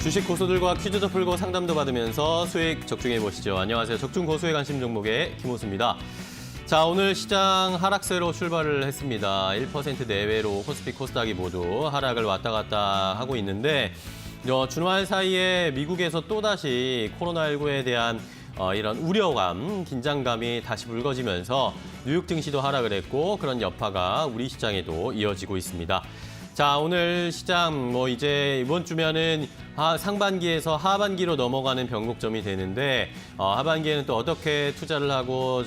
주식 고수들과 퀴즈도 풀고 상담도 받으면서 수익 적중해 보시죠. 안녕하세요. 적중 고수의 관심 종목의 김호수입니다. 자, 오늘 시장 하락세로 출발을 했습니다. 1% 내외로 코스피, 코스닥이 모두 하락을 왔다 갔다 하고 있는데 주말 사이에 미국에서 또다시 코로나19에 대한 이런 우려감, 긴장감이 다시 불거지면서 뉴욕 증시도 하락을 했고 그런 여파가 우리 시장에도 이어지고 있습니다. 자, 오늘 시장 이제 이번 주면은 상반기에서 하반기로 넘어가는 변곡점이 되는데 하반기에는 또 어떻게 투자를 하고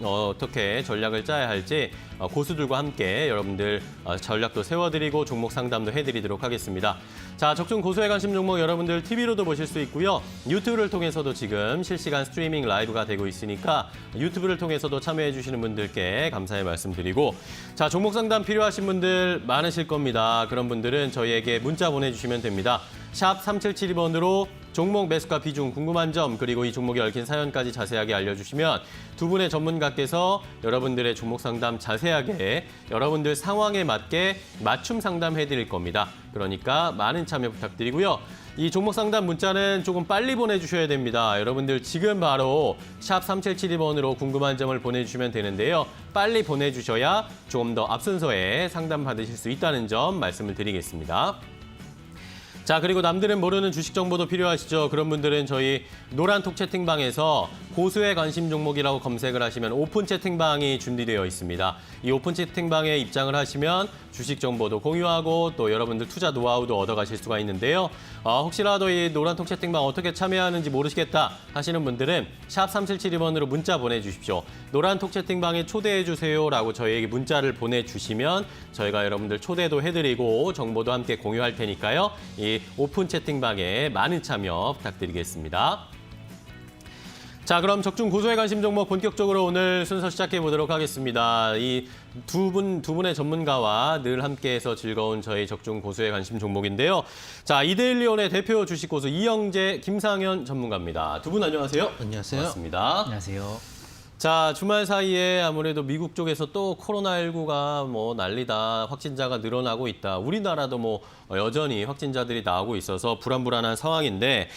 어떻게 전략을 짜야 할지 고수들과 함께 여러분들 전략도 세워드리고 종목 상담도 해드리도록 하겠습니다. 자, 적중 고수의 관심 종목 여러분들 TV로도 보실 수 있고요. 유튜브를 통해서도 지금 실시간 스트리밍 라이브가 되고 있으니까 유튜브를 통해서도 참여해 주시는 분들께 감사의 말씀드리고 자, 종목 상담 필요하신 분들 많으실 겁니다. 그런 분들은 저희에게 문자 보내주시면 됩니다. 샵 3772번으로 종목 매수가 비중 궁금한 점 그리고 이 종목에 얽힌 사연까지 자세하게 알려주시면 두 분의 전문가께서 여러분들의 종목 상담 자세하게 여러분들 상황에 맞게 맞춤 상담해드릴 겁니다. 그러니까 많은 참여 부탁드리고요. 이 종목 상담 문자는 조금 빨리 보내주셔야 됩니다. 여러분들 지금 바로 샵 3772번으로 궁금한 점을 보내주시면 되는데요. 빨리 보내주셔야 조금 더 앞순서에 상담 받으실 수 있다는 점 말씀을 드리겠습니다. 자, 그리고 남들은 모르는 주식 정보도 필요하시죠? 그런 분들은 저희 노란톡 채팅방에서 고수의 관심 종목이라고 검색을 하시면 오픈 채팅방이 준비되어 있습니다. 이 오픈 채팅방에 입장을 하시면 주식 정보도 공유하고 또 여러분들 투자 노하우도 얻어가실 수가 있는데요. 혹시라도 이 노란톡 채팅방 어떻게 참여하는지 모르시겠다 하시는 분들은 샵 3772번으로 문자 보내주십시오. 노란톡 채팅방에 초대해주세요라고 저희에게 문자를 보내주시면 저희가 여러분들 초대도 해드리고 정보도 함께 공유할 테니까요. 이 오픈 채팅방에 많은 참여 부탁드리겠습니다. 자, 그럼 적중 고수의 관심 종목 본격적으로 오늘 순서 시작해 보도록 하겠습니다. 이 두 분의 전문가와 늘 함께해서 즐거운 저희 적중 고수의 관심 종목인데요. 자, 이데일리온의 대표 주식 고수 이영재, 김상현 전문가입니다. 두 분 안녕하세요. 안녕하세요. 반갑습니다. 안녕하세요. 자, 주말 사이에 아무래도 미국 쪽에서 또 코로나19가 난리다, 확진자가 늘어나고 있다. 우리나라도 여전히 확진자들이 나오고 있어서 불안불안한 상황인데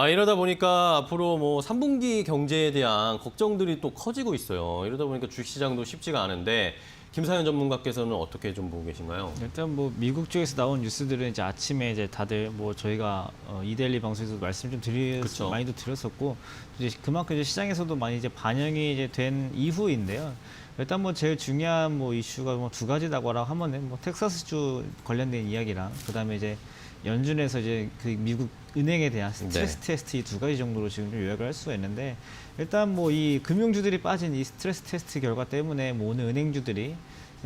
이러다 보니까 앞으로 3분기 경제에 대한 걱정들이 또 커지고 있어요. 이러다 보니까 주식시장도 쉽지가 않은데 김상현 전문가께서는 어떻게 좀 보고 계신가요? 일단 미국 쪽에서 나온 뉴스들은 이제 아침에 이제 다들 저희가 이데일리 방송에서 말씀 좀 많이도 드렸었고 이제 그만큼 이제 시장에서도 많이 이제 반영이 이제 된 이후인데요. 일단 제일 중요한 이슈가 두 가지라고 하면은 텍사스주 관련된 이야기랑 그다음에 이제 연준에서 이제 그 미국 은행에 대한 스트레스 테스트 이 두 가지 정도로 지금 좀 요약을 할 수가 있는데 일단 이 금융주들이 빠진 이 스트레스 테스트 결과 때문에 오늘 은행주들이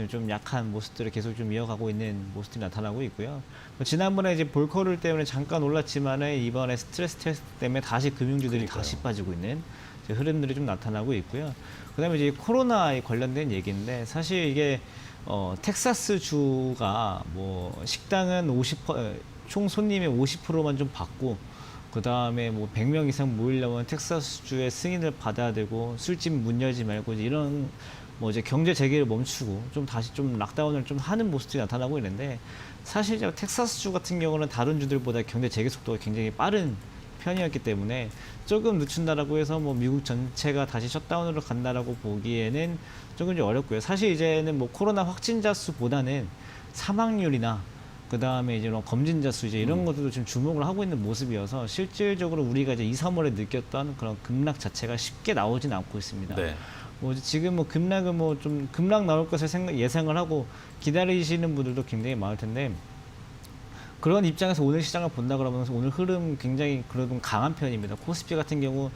좀 약한 모습들을 계속 좀 이어가고 있는 모습들이 나타나고 있고요. 지난번에 이제 볼커를 때문에 잠깐 올랐지만은 이번에 스트레스 테스트 때문에 다시 금융주들이 다시 빠지고 있는 흐름들이 좀 나타나고 있고요. 그다음에 이제 코로나에 관련된 얘기인데 사실 이게 텍사스 주가 식당은 총 손님의 50%만 좀 받고 그다음에 100명 이상 모이려면 텍사스주의 승인을 받아야 되고 술집 문 열지 말고 이런 이제 경제 재개를 멈추고 좀 다시 좀 락다운을 좀 하는 모습들이 나타나고 있는데 사실 텍사스주 같은 경우는 다른 주들보다 경제 재개 속도가 굉장히 빠른 편이었기 때문에 조금 늦춘다라고 해서 미국 전체가 다시 셧다운으로 간다라고 보기에는 조금 좀 어렵고요. 사실 이제는 코로나 확진자 수보다는 사망률이나 그다음에 이제 검진자 수 이런 것들도 지금 주목을 하고 있는 모습이어서 실질적으로 우리가 이제 2, 3월에 느꼈던 그런 급락 자체가 쉽게 나오진 않고 있습니다. 네. 지금 급락은 좀 급락 나올 것을 예상을 하고 기다리시는 분들도 굉장히 많을 텐데 그런 입장에서 오늘 시장을 본다 그러면 오늘 흐름 굉장히 그래도 강한 편입니다. 코스피 같은 경우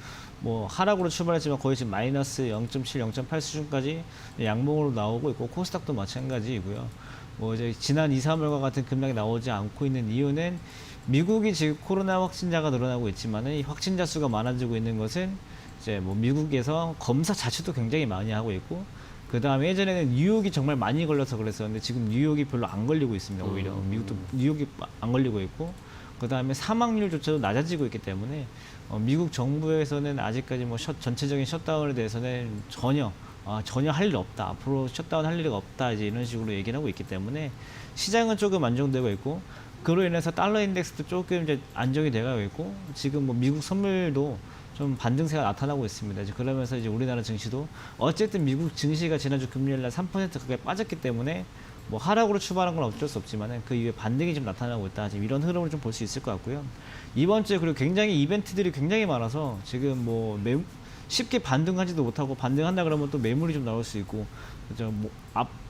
하락으로 출발했지만 거의 지금 마이너스 0.7, 0.8 수준까지 양봉으로 나오고 있고 코스닥도 마찬가지이고요. 이제 지난 2, 3월과 같은 급락이 나오지 않고 있는 이유는 미국이 지금 코로나 확진자가 늘어나고 있지만은 이 확진자 수가 많아지고 있는 것은 이제 미국에서 검사 자체도 굉장히 많이 하고 있고 그 다음에 예전에는 뉴욕이 정말 많이 걸려서 그랬었는데 지금 뉴욕이 별로 안 걸리고 있습니다. 오히려 미국도 뉴욕이 안 걸리고 있고 그 다음에 사망률조차도 낮아지고 있기 때문에 미국 정부에서는 아직까지 전체적인 셧다운에 대해서는 전혀 전혀 할 일 없다. 앞으로 셧다운 할 일이 없다. 이제 이런 식으로 얘기를 하고 있기 때문에 시장은 조금 안정되고 있고 그로 인해서 달러 인덱스도 조금 이제 안정이 되고 있고 지금 뭐 미국 선물도 좀 반등세가 나타나고 있습니다. 이제 그러면서 이제 우리나라 증시도 어쨌든 미국 증시가 지난주 금요일 날 3% 크게 빠졌기 때문에 뭐 하락으로 출발한 건 어쩔 수 없지만 그 이후에 반등이 좀 나타나고 있다. 지금 이런 흐름을 좀 볼 수 있을 것 같고요. 이번 주에 그리고 굉장히 이벤트들이 굉장히 많아서 지금 뭐 쉽게 반등하지도 못하고 반등한다 그러면 또 매물이 좀 나올 수 있고 그죠? 뭐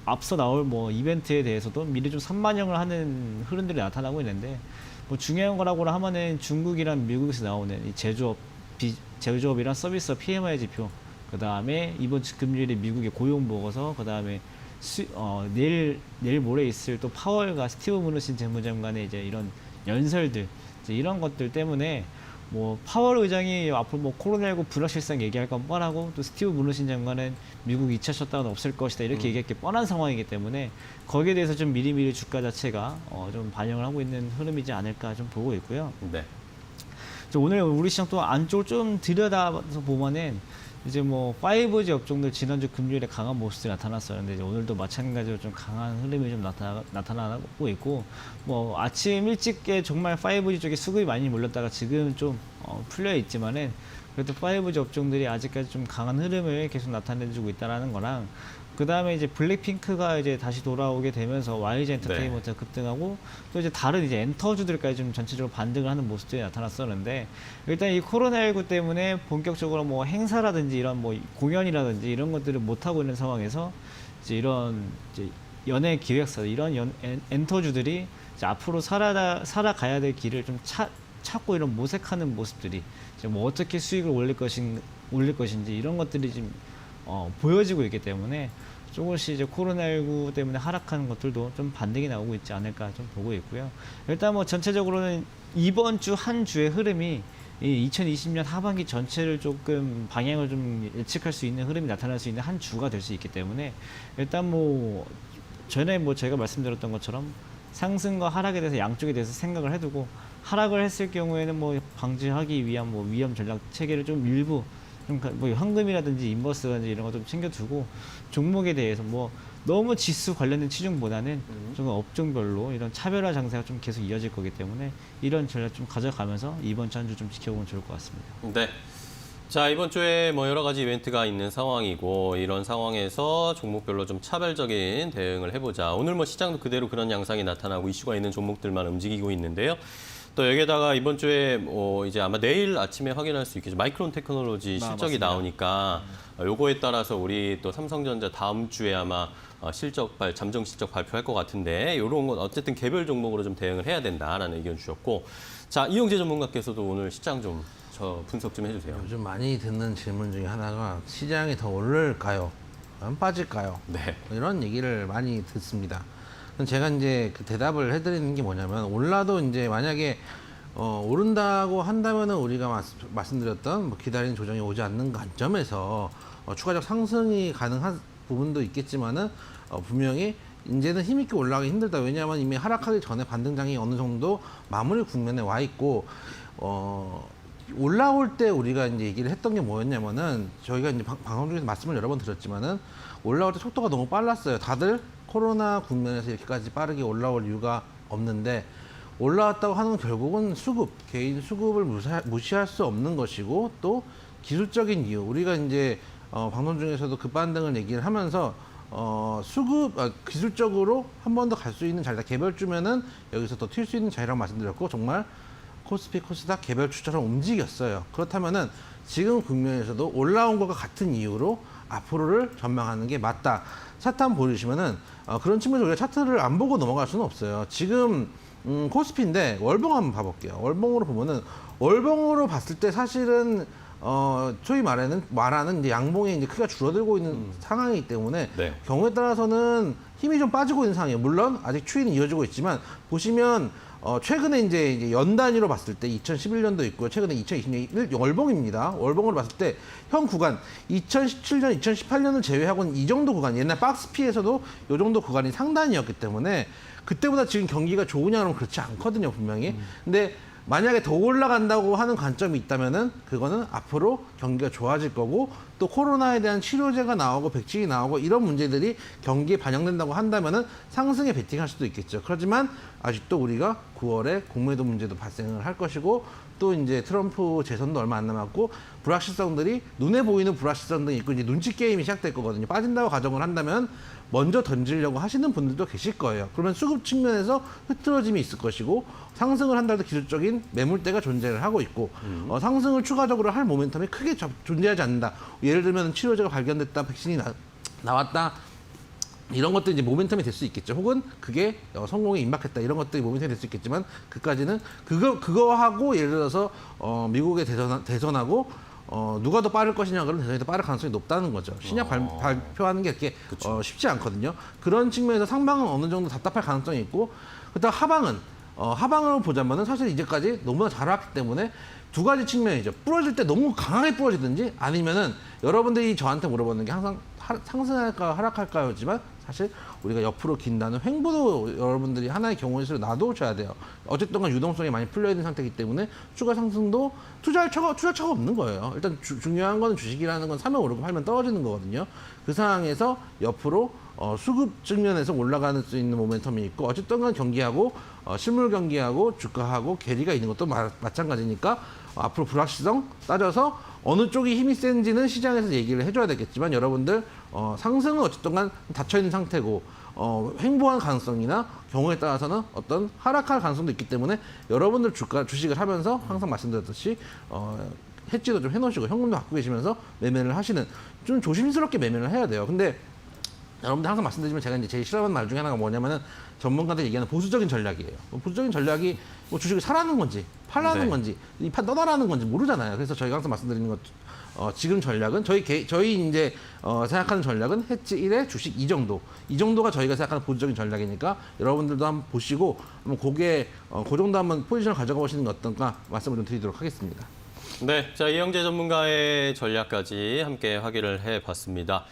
앞서 나올 뭐 이벤트에 대해서도 미리 좀 선반영을 하는 흐름들이 나타나고 있는데 뭐 중요한 거라고 하면은 중국이랑 미국에서 나오는 이 제조업이랑 서비스업 PMI 지표 그 다음에 이번 주 금요일에 미국의 고용 보고서 그 다음에 내일 모레 있을 또 파월과 스티브 무누신 재무장관의 이제 이런 연설들 이제 이런 것들 때문에 뭐 파월 의장이 앞으로 뭐 코로나19 불확실성 얘기할 건 뻔하고 또 스티브 무누신 장관은 미국 2차 셧다운 없을 것이다 이렇게 얘기할 게 뻔한 상황이기 때문에 거기에 대해서 좀 미리미리 주가 자체가 좀 반영을 하고 있는 흐름이지 않을까 좀 보고 있고요. 네. 오늘 우리 시장 또 안쪽을 좀 들여다봐서 보면은 이제 뭐 5G 업종들 지난주 금요일에 강한 모습들이 나타났었는데 이제 오늘도 마찬가지로 좀 강한 흐름이 좀 나타나고 있고 뭐 아침 일찍에 정말 5G 쪽에 수급이 많이 몰렸다가 지금 좀 풀려 있지만은 그래도 5G 업종들이 아직까지 좀 강한 흐름을 계속 나타내주고 있다라는 거랑 그 다음에 이제 블랙핑크가 이제 다시 돌아오게 되면서 YG 엔터테인먼트가 급등하고 또 이제 다른 이제 엔터주들까지 좀 전체적으로 반등을 하는 모습들이 나타났었는데 일단 이 코로나19 때문에 본격적으로 뭐 행사라든지 이런 뭐 공연이라든지 이런 것들을 못 하고 있는 상황에서 이제 이런 이제 연예 기획사 이런 엔터주들이 이제 앞으로 살아가야 될 길을 좀 찾고 이런 모색하는 모습들이 이제 뭐 어떻게 수익을 올릴 것인지 이런 것들이 지금 보여지고 있기 때문에 조금씩 이제 코로나19 때문에 하락하는 것들도 좀 반등이 나오고 있지 않을까 좀 보고 있고요. 일단 뭐 전체적으로는 이번 주 한 주의 흐름이 이 2020년 하반기 전체를 조금 방향을 좀 예측할 수 있는 흐름이 나타날 수 있는 한 주가 될 수 있기 때문에 일단 뭐 전에 뭐 제가 말씀드렸던 것처럼 상승과 하락에 대해서 양쪽에 대해서 생각을 해두고 하락을 했을 경우에는 뭐 방지하기 위한 뭐 위험 전략 체계를 좀 일부 뭐 현금이라든지 인버스라든지 이런 거 좀 챙겨두고 종목에 대해서 뭐 너무 지수 관련된 치중보다는 좀 업종별로 이런 차별화 장세가 좀 계속 이어질 거기 때문에 이런 전략 좀 가져가면서 이번 주 한 주 좀 지켜보면 좋을 것 같습니다. 네. 자, 이번 주에 뭐 여러 가지 이벤트가 있는 상황이고 이런 상황에서 종목별로 좀 차별적인 대응을 해보자. 오늘 뭐 시장도 그대로 그런 양상이 나타나고 이슈가 있는 종목들만 움직이고 있는데요. 또 여기에다가 이번 주에 이제 아마 내일 아침에 확인할 수 있겠죠. 마이크론 테크놀로지 실적이 맞습니다. 나오니까 요거에 따라서 우리 또 삼성전자 다음 주에 아마 잠정 실적 발표할 것 같은데 이런 건 어쨌든 개별 종목으로 좀 대응을 해야 된다라는 의견 주셨고 자 이용재 전문가께서도 오늘 시장 좀 분석 좀 해주세요. 요즘 많이 듣는 질문 중에 하나가 시장이 더 오를까요? 안 빠질까요? 네. 이런 얘기를 많이 듣습니다. 제가 이제 그 대답을 해드리는 게 뭐냐면 올라도 이제 만약에 오른다고 한다면은 우리가 말씀드렸던 뭐 기다리는 조정이 오지 않는 관점에서 추가적 상승이 가능한 부분도 있겠지만은 분명히 이제는 힘있게 올라가기 힘들다. 왜냐하면 이미 하락하기 전에 반등장이 어느 정도 마무리 국면에 와 있고 올라올 때 우리가 이제 얘기를 했던 게 뭐였냐면은 저희가 이제 방송 중에서 말씀을 여러 번 드렸지만은 올라올 때 속도가 너무 빨랐어요. 다들 코로나 국면에서 이렇게까지 빠르게 올라올 이유가 없는데 올라왔다고 하는 건 결국은 개인 수급을 무시할 수 없는 것이고 또 기술적인 이유. 우리가 이제 방송 중에서도 급반등을 얘기를 하면서 기술적으로 한 번 더 갈 수 있는 자리다. 개별주면은 여기서 더 튈 수 있는 자리라고 말씀드렸고 정말 코스피 코스닥 개별주처럼 움직였어요. 그렇다면은 지금 국면에서도 올라온 것과 같은 이유로 앞으로를 전망하는 게 맞다. 차트 한번 보여주시면은 그런 측면에서 우리가 차트를 안 보고 넘어갈 수는 없어요. 지금 코스피인데 월봉 한번 봐볼게요. 월봉으로 보면은 월봉으로 봤을 때 사실은 소위 말하는 이제 양봉의 이제 크기가 줄어들고 있는 상황이기 때문에 네. 경우에 따라서는 힘이 좀 빠지고 있는 상황이에요. 물론 아직 추이는 이어지고 있지만 보시면 최근에 이제 연 단위로 봤을 때 2011년도 있고요. 최근에 2020년 월봉입니다. 월봉으로 봤을 때 현 구간 2017년, 2018년을 제외하고는 이 정도 구간, 옛날 박스피에서도 이 정도 구간이 상단이었기 때문에 그때보다 지금 경기가 좋으냐 그러면 그렇지 않거든요, 분명히. 근데 만약에 더 올라간다고 하는 관점이 있다면은 그거는 앞으로 경기가 좋아질 거고 또 코로나에 대한 치료제가 나오고 백신이 나오고 이런 문제들이 경기에 반영된다고 한다면은 상승에 베팅할 수도 있겠죠. 그렇지만 아직도 우리가 9월에 공매도 문제도 발생을 할 것이고 또 이제 트럼프 재선도 얼마 안 남았고 불확실성들이 눈에 보이는 불확실성들이 있고 이제 눈치 게임이 시작될 거거든요. 빠진다고 가정을 한다면 먼저 던지려고 하시는 분들도 계실 거예요. 그러면 수급 측면에서 흐트러짐이 있을 것이고 상승을 한다도 기술적인 매물대가 존재를 하고 있고 상승을 추가적으로 할 모멘텀이 크게 존재하지 않는다. 예를 들면 치료제가 발견됐다, 백신이 나왔다. 이런 것들이 이제 모멘텀이 될 수 있겠죠. 혹은 그게 성공에 임박했다. 이런 것들이 모멘텀이 될 수 있겠지만 그까지는 그거하고 예를 들어서 미국의 대선하고 누가 더 빠를 것이냐 그러면 대선이 더 빠를 가능성이 높다는 거죠. 신약 발표하는 게 그렇게 쉽지 않거든요. 그런 측면에서 상방은 어느 정도 답답할 가능성이 있고 그다음 하방을 보자면은 사실 이제까지 너무나 잘해왔기 때문에 두 가지 측면이죠. 부러질 때 너무 강하게 부러지든지 아니면은 여러분들이 저한테 물어보는 게 항상 상승할까요, 하락할까요지만 사실 우리가 옆으로 긴다는 횡보도 여러분들이 하나의 경우의 수로 놔두셔야 돼요. 어쨌든 간 유동성이 많이 풀려있는 상태이기 때문에 추가 상승도 투자할 처가 없는 거예요. 일단 중요한 건 주식이라는 건 사면 오르고 팔면 떨어지는 거거든요. 그 상황에서 옆으로 수급 측면에서 올라가는 수 있는 모멘텀이 있고 어쨌든 간 경기하고 실물 경기하고 주가하고 괴리가 있는 것도 마찬가지니까 앞으로 불확실성 따져서 어느 쪽이 힘이 센지는 시장에서 얘기를 해줘야 되겠지만 여러분들 상승은 어쨌든 간 닫혀있는 상태고 횡보할 가능성이나 경우에 따라서는 어떤 하락할 가능성도 있기 때문에 여러분들 주식을 하면서 항상 말씀드렸듯이 해지도 좀 해놓으시고 현금도 갖고 계시면서 매매를 하시는 좀 조심스럽게 매매를 해야 돼요. 근데 여러분들 항상 말씀드리지만 제가 이제 제일 싫어하는 말 중에 하나가 뭐냐면은 전문가들이 얘기하는 보수적인 전략이에요. 보수적인 전략이 뭐 주식을 사라는 건지 팔라는 건지 이 판 떠나라는 건지 모르잖아요. 그래서 저희가 항상 말씀드리는 것 지금 전략은 저희 이제 생각하는 전략은 해지 1에 주식 2 정도. 이 정도가 저희가 생각하는 보수적인 전략이니까 여러분들도 한번 보시고 한번 고게 그 정도 한번 포지션을 가져가 보시는 게 어떤가 말씀을 좀 드리도록 하겠습니다. 네, 자 이영재 전문가의 전략까지 함께 확인을 해봤습니다.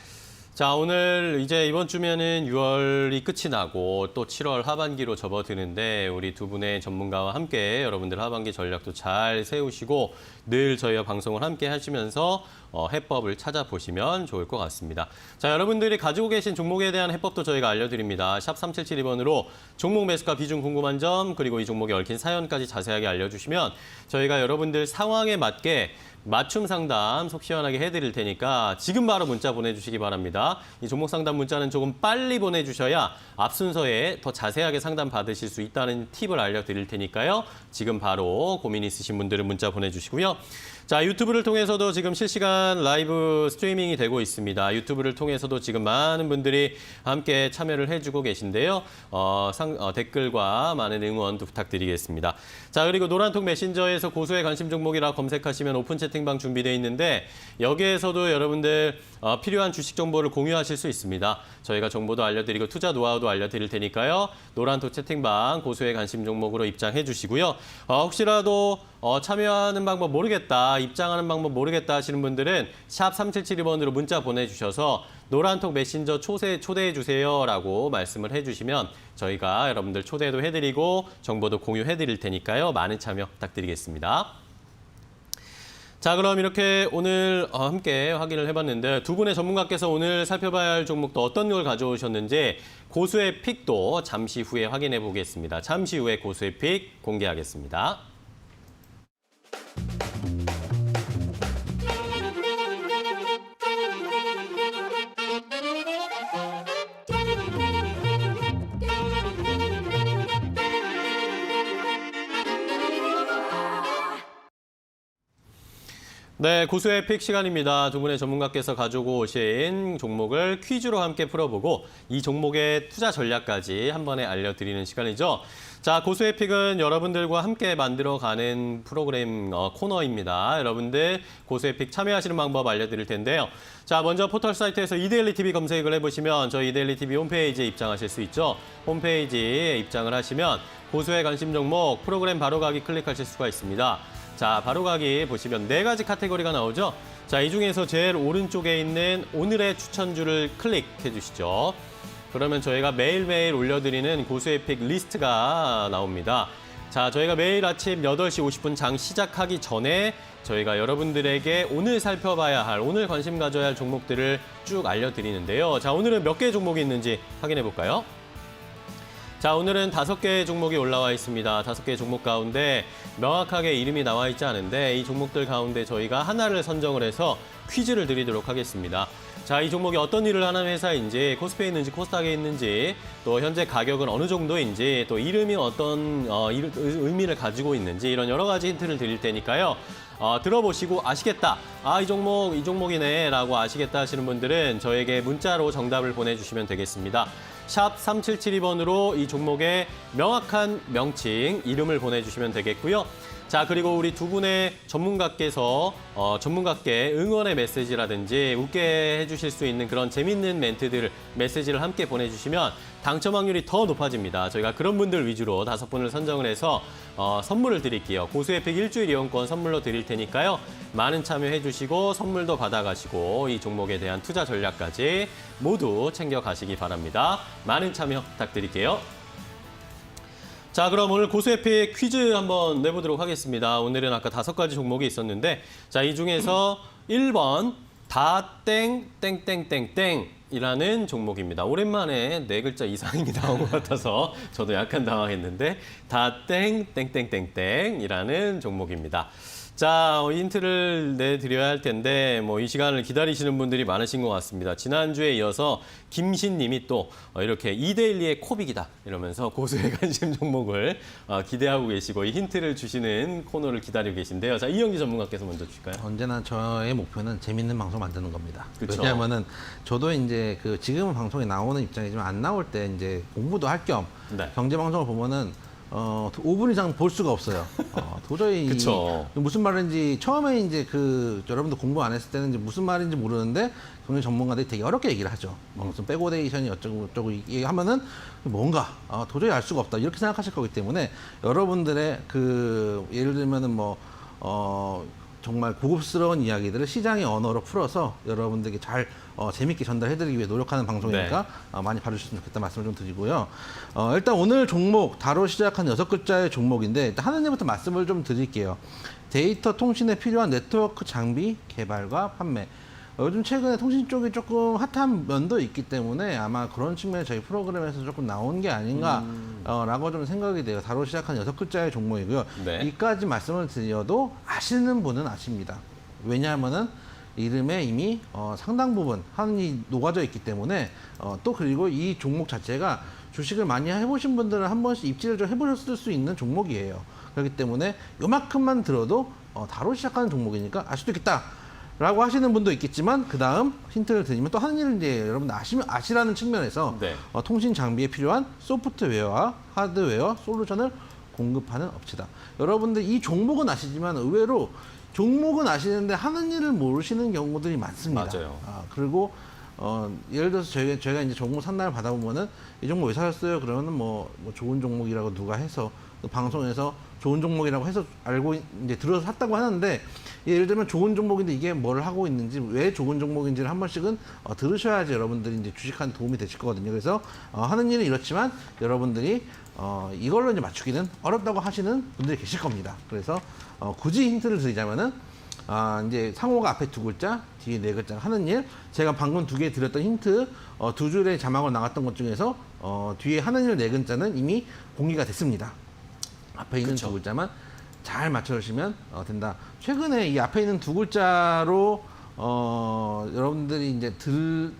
자, 오늘 이제 이번 주면은 6월이 끝이 나고 또 7월 하반기로 접어드는데 우리 두 분의 전문가와 함께 여러분들 하반기 전략도 잘 세우시고 늘 저희와 방송을 함께 하시면서 해법을 찾아보시면 좋을 것 같습니다. 자, 여러분들이 가지고 계신 종목에 대한 해법도 저희가 알려드립니다. 샵 3772번으로 종목 매수가 비중 궁금한 점 그리고 이 종목에 얽힌 사연까지 자세하게 알려주시면 저희가 여러분들 상황에 맞게 맞춤 상담 속 시원하게 해드릴 테니까 지금 바로 문자 보내주시기 바랍니다. 이 종목 상담 문자는 조금 빨리 보내주셔야 앞 순서에 더 자세하게 상담 받으실 수 있다는 팁을 알려드릴 테니까요. 지금 바로 고민 있으신 분들은 문자 보내주시고요. 자, 유튜브를 통해서도 지금 실시간 라이브 스트리밍이 되고 있습니다. 유튜브를 통해서도 지금 많은 분들이 함께 참여를 해주고 계신데요. 댓글과 많은 응원 부탁드리겠습니다. 자, 그리고 노란톡 메신저에서 고수의 관심 종목이라 검색하시면 오픈 채팅방 준비되어 있는데 여기에서도 여러분들 필요한 주식 정보를 공유하실 수 있습니다. 저희가 정보도 알려드리고 투자 노하우도 알려드릴 테니까요. 노란톡 채팅방 고수의 관심 종목으로 입장해 주시고요. 혹시라도 참여하는 방법 모르겠다, 입장하는 방법 모르겠다 하시는 분들은 샵 3772번으로 문자 보내주셔서 노란톡 메신저 초대해 주세요라고 말씀을 해주시면 저희가 여러분들 초대도 해드리고 정보도 공유해드릴 테니까요. 많은 참여 부탁드리겠습니다. 자, 그럼 이렇게 오늘 함께 확인을 해봤는데 두 분의 전문가께서 오늘 살펴봐야 할 종목도 어떤 걸 가져오셨는지 고수의 픽도 잠시 후에 확인해 보겠습니다. 잠시 후에 고수의 픽 공개하겠습니다. 네, 고수의 픽 시간입니다. 두 분의 전문가께서 가지고 오신 종목을 퀴즈로 함께 풀어보고 이 종목의 투자 전략까지 한 번에 알려드리는 시간이죠. 자, 고수의 픽은 여러분들과 함께 만들어가는 프로그램 코너입니다. 여러분들 고수의 픽 참여하시는 방법 알려드릴 텐데요. 자, 먼저 포털 사이트에서 이데일리 TV 검색을 해보시면 저희 이데일리 TV 홈페이지에 입장하실 수 있죠. 홈페이지에 입장을 하시면 고수의 관심 종목 프로그램 바로가기 클릭하실 수가 있습니다. 자, 바로가기 보시면 4가지 카테고리가 나오죠. 자, 이 중에서 제일 오른쪽에 있는 오늘의 추천주를 클릭해 주시죠. 그러면 저희가 매일매일 올려드리는 고수의 픽 리스트가 나옵니다. 자, 저희가 매일 아침 8시 50분 장 시작하기 전에 저희가 여러분들에게 오늘 살펴봐야 할, 오늘 관심 가져야 할 종목들을 쭉 알려드리는데요. 자, 오늘은 몇 개의 종목이 있는지 확인해 볼까요? 자, 오늘은 5개의 종목이 올라와 있습니다. 5개의 종목 가운데 명확하게 이름이 나와 있지 않은데 이 종목들 가운데 저희가 하나를 선정을 해서 퀴즈를 드리도록 하겠습니다. 자, 이 종목이 어떤 일을 하는 회사인지, 코스피에 있는지 코스닥에 있는지, 또 현재 가격은 어느 정도인지, 또 이름이 어떤 의미를 가지고 있는지 이런 여러 가지 힌트를 드릴 테니까요. 들어보시고 아시겠다, 이 종목이네 라고 아시겠다 하시는 분들은 저에게 문자로 정답을 보내주시면 되겠습니다. 샵 3772번으로 이 종목의 명확한 명칭, 이름을 보내주시면 되겠고요. 자, 그리고 우리 두 분의 전문가께서 전문가께 응원의 메시지라든지 웃게 해주실 수 있는 그런 재밌는 메시지를 함께 보내주시면 당첨 확률이 더 높아집니다. 저희가 그런 분들 위주로 5분을 선정을 해서 선물을 드릴게요. 고수혜택 일주일 이용권 선물로 드릴 테니까요. 많은 참여해 주시고 선물도 받아가시고 이 종목에 대한 투자 전략까지 모두 챙겨가시기 바랍니다. 많은 참여 부탁드릴게요. 자, 그럼 오늘 고수에픽 퀴즈 한번 내보도록 하겠습니다. 오늘은 아까 5가지 종목이 있었는데, 자, 이 중에서 1번 다땡땡땡땡땡이라는 종목입니다. 오랜만에 4글자 이상이 나온 것 같아서 저도 약간 당황했는데 다땡땡땡땡땡이라는 종목입니다. 자, 힌트를 내드려야 할 텐데 이 시간을 기다리시는 분들이 많으신 것 같습니다. 지난주에 이어서 김신님이 또 이렇게 2대1의 코빅이다 이러면서 고수의 관심 종목을 기대하고 계시고 이 힌트를 주시는 코너를 기다리고 계신데요. 자, 이영기 전문가께서 먼저 주실까요? 언제나 저의 목표는 재밌는 방송 만드는 겁니다. 그쵸. 왜냐하면은 저도 이제 지금은 방송에 나오는 입장이지만 안 나올 때 이제 공부도 할 겸 네. 경제 방송을 보면은 5분 이상 볼 수가 없어요. 도저히 그쵸. 무슨 말인지 처음에 이제 여러분들 공부 안 했을 때는 이제 무슨 말인지 모르는데 경제 전문가들이 되게 어렵게 얘기를 하죠. 무슨 백오데이션이 어쩌고 저쩌고 얘기하면은 뭔가 도저히 알 수가 없다 이렇게 생각하실 거기 때문에 여러분들의 예를 들면은 정말 고급스러운 이야기들을 시장의 언어로 풀어서 여러분들에게 잘 재밌게 전달해드리기 위해 노력하는 방송이니까 많이 봐주셨으면 좋겠다 말씀을 좀 드리고요. 일단 오늘 종목 다로 시작한 6글자의 종목인데 일단 하느님부터 말씀을 좀 드릴게요. 데이터 통신에 필요한 네트워크 장비 개발과 판매. 요즘 최근에 통신 쪽이 조금 핫한 면도 있기 때문에 아마 그런 측면에 저희 프로그램에서 조금 나온 게 아닌가라고 좀 생각이 돼요. 다로 시작한 6글자의 종목이고요. 네. 이까지 말씀을 드려도 아시는 분은 아십니다. 왜냐하면은 이름에 이미 상당 부분 한이 녹아져 있기 때문에 또 그리고 이 종목 자체가 주식을 많이 해보신 분들은 한 번씩 입지를 좀 해보셨을 수 있는 종목이에요. 그렇기 때문에 요만큼만 들어도 다로 시작하는 종목이니까 알 수도 있겠다. 라고 하시는 분도 있겠지만 그 다음 힌트를 드리면 또 하는 일을 이제 여러분들 아시라는 측면에서 네. 통신 장비에 필요한 소프트웨어와 하드웨어 솔루션을 공급하는 업체다. 여러분들 이 종목은 아시지만 의외로 종목은 아시는데 하는 일을 모르시는 경우들이 많습니다. 맞아요. 그리고 예를 들어서 저희가 이제 종목 상담을 받아보면은 이 종목 왜 사셨어요? 그러면은 뭐 좋은 종목이라고 누가 해서 또 방송에서 좋은 종목이라고 해서 알고 이제 들어서 샀다고 하는데 예를 들면 좋은 종목인데 이게 뭘 하고 있는지 왜 좋은 종목인지를 한 번씩은 들으셔야지 여러분들이 이제 주식하는 도움이 되실 거거든요. 그래서 하는 일은 이렇지만 여러분들이 이걸로 이제 맞추기는 어렵다고 하시는 분들이 계실 겁니다. 그래서 굳이 힌트를 드리자면은 이제 상호가 앞에 2글자, 뒤에 4글자 하는 일. 제가 방금 2개 드렸던 힌트 2줄의 자막으로 나갔던 것 중에서 뒤에 하는 일 4글자는 이미 공개가 됐습니다. 앞에 있는 그쵸. 2글자만 잘 맞춰주시면 된다. 최근에 이 앞에 있는 2글자로 여러분들이 이제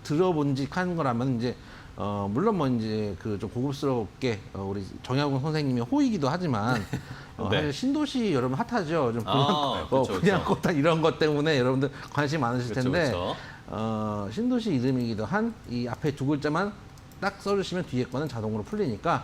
들어본직한 거라면 이제 물론 이제 좀 고급스럽게 우리 정약용 선생님의 호이기도 하지만 네. 사실 신도시 여러분 핫하죠. 좀 그쵸. 분양꽃단 이런 것 때문에 여러분들 관심 많으실 그쵸, 텐데 그쵸. 신도시 이름이기도 한 이 앞에 2글자만 딱 써주시면 뒤에 거는 자동으로 풀리니까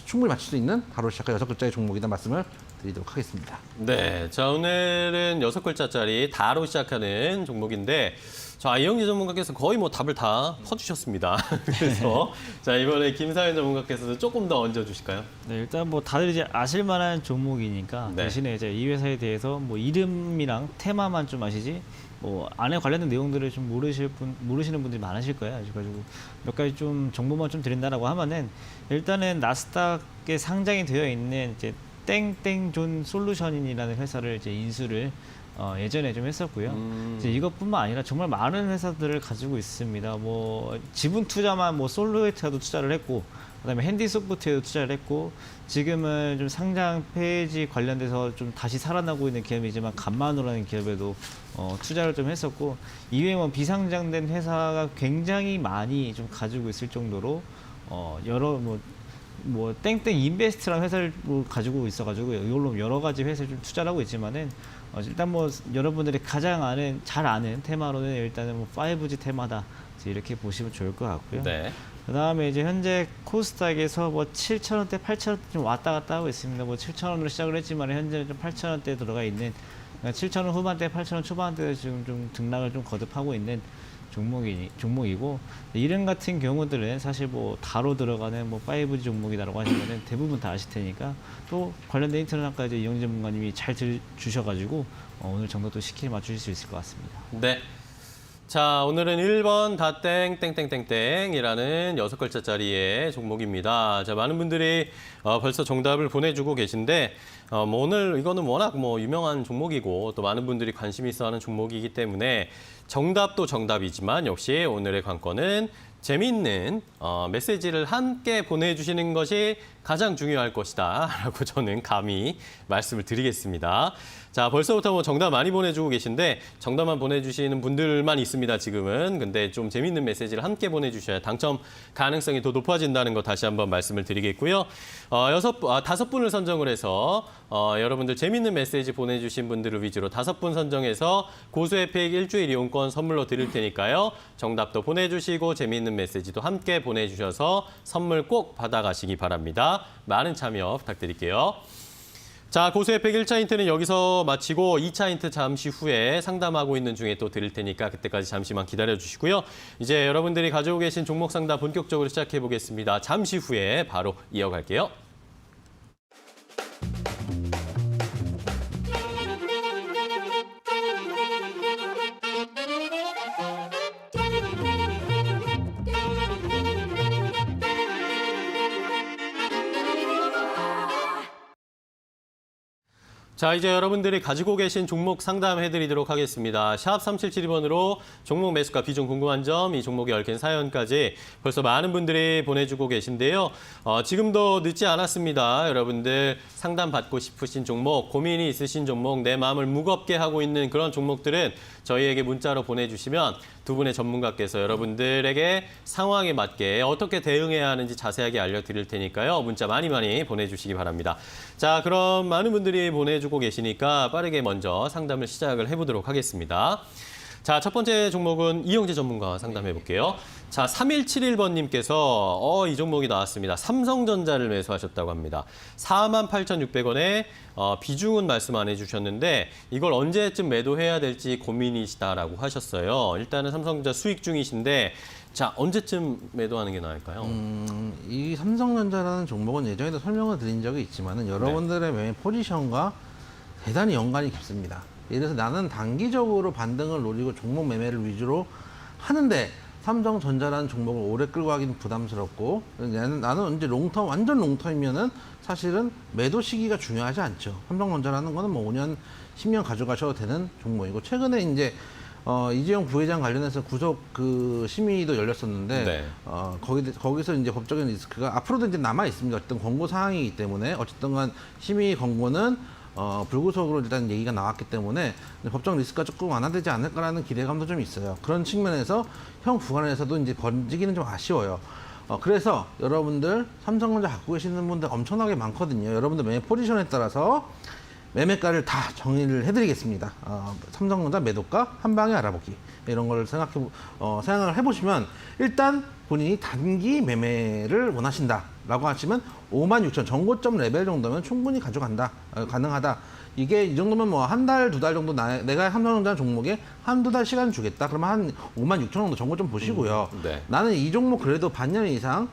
충분히 맞출 수 있는 바로 시작한 6글자의 종목이다 말씀을 드리도록 하겠습니다. 네, 자, 오늘은 6글자짜리 다로 시작하는 종목인데 자, 이영기 전문가께서 거의 답을 다 퍼주셨습니다. 그래서 자, 이번에 김사현 전문가께서도 조금 더 얹어주실까요? 네, 일단 다들 이제 아실 만한 종목이니까 네. 대신에 이제 이 회사에 대해서 이름이랑 테마만 좀 아시지 뭐 안에 관련된 내용들을 좀 모르시는 분들이 많으실 거예요. 그래가지고 몇 가지 좀 정보만 좀 드린다라고 하면은 일단은 나스닥에 상장이 되어 있는 이제 땡땡존 솔루션이라는 회사를 이제 인수를 예전에 좀 했었고요. 이제 이것뿐만 아니라 정말 많은 회사들을 가지고 있습니다. 뭐 지분 투자만 뭐 솔로에트에도 투자를 했고, 그다음에 핸디소프트에도 투자를 했고, 지금은 좀 상장 폐지 관련돼서 좀 다시 살아나고 있는 기업이지만 간만호라는 기업에도 투자를 좀 했었고, 이외에 뭐 비상장된 회사가 굉장히 많이 좀 가지고 있을 정도로 여러 뭐 땡땡 인베스트라는 회사를 뭐 가지고 있어가지고 이걸로 여러 가지 회사를 좀 투자를 하고 있지만은 일단 뭐 여러분들이 가장 잘 아는 테마로는 일단은 뭐 5G 테마다 이렇게 보시면 좋을 것 같고요. 네. 그다음에 이제 현재 코스닥에서 뭐 7,000원대, 8,000원대 좀 왔다 갔다 하고 있습니다. 뭐 7,000원으로 시작을 했지만 현재 좀 8,000원대 들어가 있는, 7,000원 후반대, 8,000원 초반대 지금 좀 등락을 좀 거듭하고 있는 종목이고, 이런 같은 경우들은 사실 뭐 다로 들어가는 뭐 5G 종목이다라고 하시면은 대부분 다 아실 테니까, 또 관련된 인터넷까지 이영재 전문가님이 잘 주셔가지고 오늘 정도 또 시키를 맞추실 수 있을 것 같습니다. 네. 자, 오늘은 1번 다땡 땡땡땡땡이라는 6글자짜리의 종목입니다. 자, 많은 분들이 벌써 정답을 보내주고 계신데, 뭐 오늘 이거는 워낙 뭐 유명한 종목이고 또 많은 분들이 관심 있어 하는 종목이기 때문에 정답도 정답이지만 역시 오늘의 관건은 재미있는 메시지를 함께 보내주시는 것이 가장 중요할 것이다 라고 저는 감히 말씀을 드리겠습니다. 자, 벌써부터 뭐 정답 많이 보내주고 계신데 정답만 보내주시는 분들만 있습니다, 지금은. 근데 좀 재미있는 메시지를 함께 보내주셔야 당첨 가능성이 더 높아진다는 거 다시 한번 말씀을 드리겠고요. 5분을 선정을 해서 여러분들 재미있는 메시지 보내주신 분들을 위주로 5분 선정해서 고수의 팩 일주일 이용권 선물로 드릴 테니까요. 정답도 보내주시고 재미있는 메시지도 함께 보내주셔서 선물 꼭 받아가시기 바랍니다. 많은 참여 부탁드릴게요. 자, 고수의 팩 1차 힌트는 여기서 마치고 2차 힌트 잠시 후에 상담하고 있는 중에 또 드릴 테니까 그때까지 잠시만 기다려 주시고요. 이제 여러분들이 가지고 계신 종목 상담 본격적으로 시작해 보겠습니다. 잠시 후에 바로 이어갈게요. 자, 이제 여러분들이 가지고 계신 종목 상담해드리도록 하겠습니다. 샵 3772번으로 종목 매수가 비중 궁금한 점, 이 종목에 얽힌 사연까지 벌써 많은 분들이 보내주고 계신데요. 지금도 늦지 않았습니다. 여러분들 상담 받고 싶으신 종목, 고민이 있으신 종목, 내 마음을 무겁게 하고 있는 그런 종목들은 저희에게 문자로 보내주시면 두 분의 전문가께서 여러분들에게 상황에 맞게 어떻게 대응해야 하는지 자세하게 알려드릴 테니까요. 문자 많이 보내주시기 바랍니다. 자, 그럼 많은 분들이 보내주고 계시니까 빠르게 먼저 상담을 시작을 해보도록 하겠습니다. 자, 첫 번째 종목은 이영재 전문가와 상담해 볼게요. 자, 3171번님께서 이 종목이 나왔습니다. 삼성전자를 매수하셨다고 합니다. 48,600원에 비중은 말씀 안 해주셨는데 이걸 언제쯤 매도해야 될지 고민이시다라고 하셨어요. 일단은 삼성전자 수익 중이신데 자, 언제쯤 매도하는 게 나을까요? 이 삼성전자라는 종목은 예전에도 설명을 드린 적이 있지만은 여러분들의 매매 포지션과 대단히 연관이 깊습니다. 예를 들어서 나는 단기적으로 반등을 노리고 종목 매매를 위주로 하는데 삼성전자라는 종목을 오래 끌고 가기는 부담스럽고 나는 언제 롱텀, 완전 롱텀이면은 사실은 매도 시기가 중요하지 않죠. 삼성전자라는 거는 뭐 5년, 10년 가져가셔도 되는 종목이고 최근에 이제 이재용 부회장 관련해서 구속 그 심의도 열렸었는데 네. 거기서 이제 법적인 리스크가 앞으로도 이제 남아 있습니다. 어쨌든 권고 사항이기 때문에 어쨌든간 심의 권고는 불구속으로 일단 얘기가 나왔기 때문에 법적 리스크가 조금 완화되지 않을까라는 기대감도 좀 있어요. 그런 측면에서 형 구간에서도 이제 번지기는 좀 아쉬워요. 그래서 여러분들 삼성전자 갖고 계시는 분들 엄청나게 많거든요. 여러분들 매매 포지션에 따라서 매매가를 다 정리를 해드리겠습니다. 삼성전자 매도가 한 방에 알아보기 이런 걸 생각을 해보시면 일단 본인이 단기 매매를 원하신다라고 하시면 56,000 전고점 레벨 정도면 충분히 가능하다. 이게 이 정도면 뭐 한 달, 두 달 정도 내가 삼성전자 종목에 한두 달 시간 주겠다. 그러면 한 56,000 정도 전고점 보시고요. 네. 나는 이 종목 그래도 반년 이상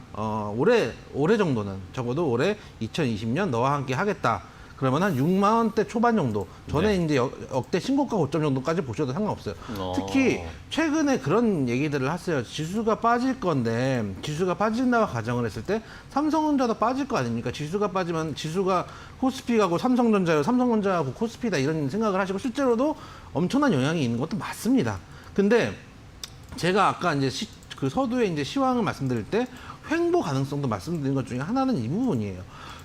올해 정도는 적어도 올해 2020년 너와 함께 하겠다. 그러면 한 6만 원대 초반 정도. 전에 네. 이제 역대 신고가 고점 정도까지 보셔도 상관없어요. 어. 특히 최근에 그런 얘기들을 하세요. 지수가 빠질 건데 지수가 빠진다고 가정을 했을 때 삼성전자도 빠질 거 아닙니까? 지수가 빠지면 지수가 코스피하고 삼성전자요, 삼성전자하고 코스피다 이런 생각을 하시고 실제로도 엄청난 영향이 있는 것도 맞습니다. 근데 제가 아까 이제 그 서두에 이제 시황을 말씀드릴 때 횡보 가능성도 말씀드린 것 중에 하나는 이 부분이에요.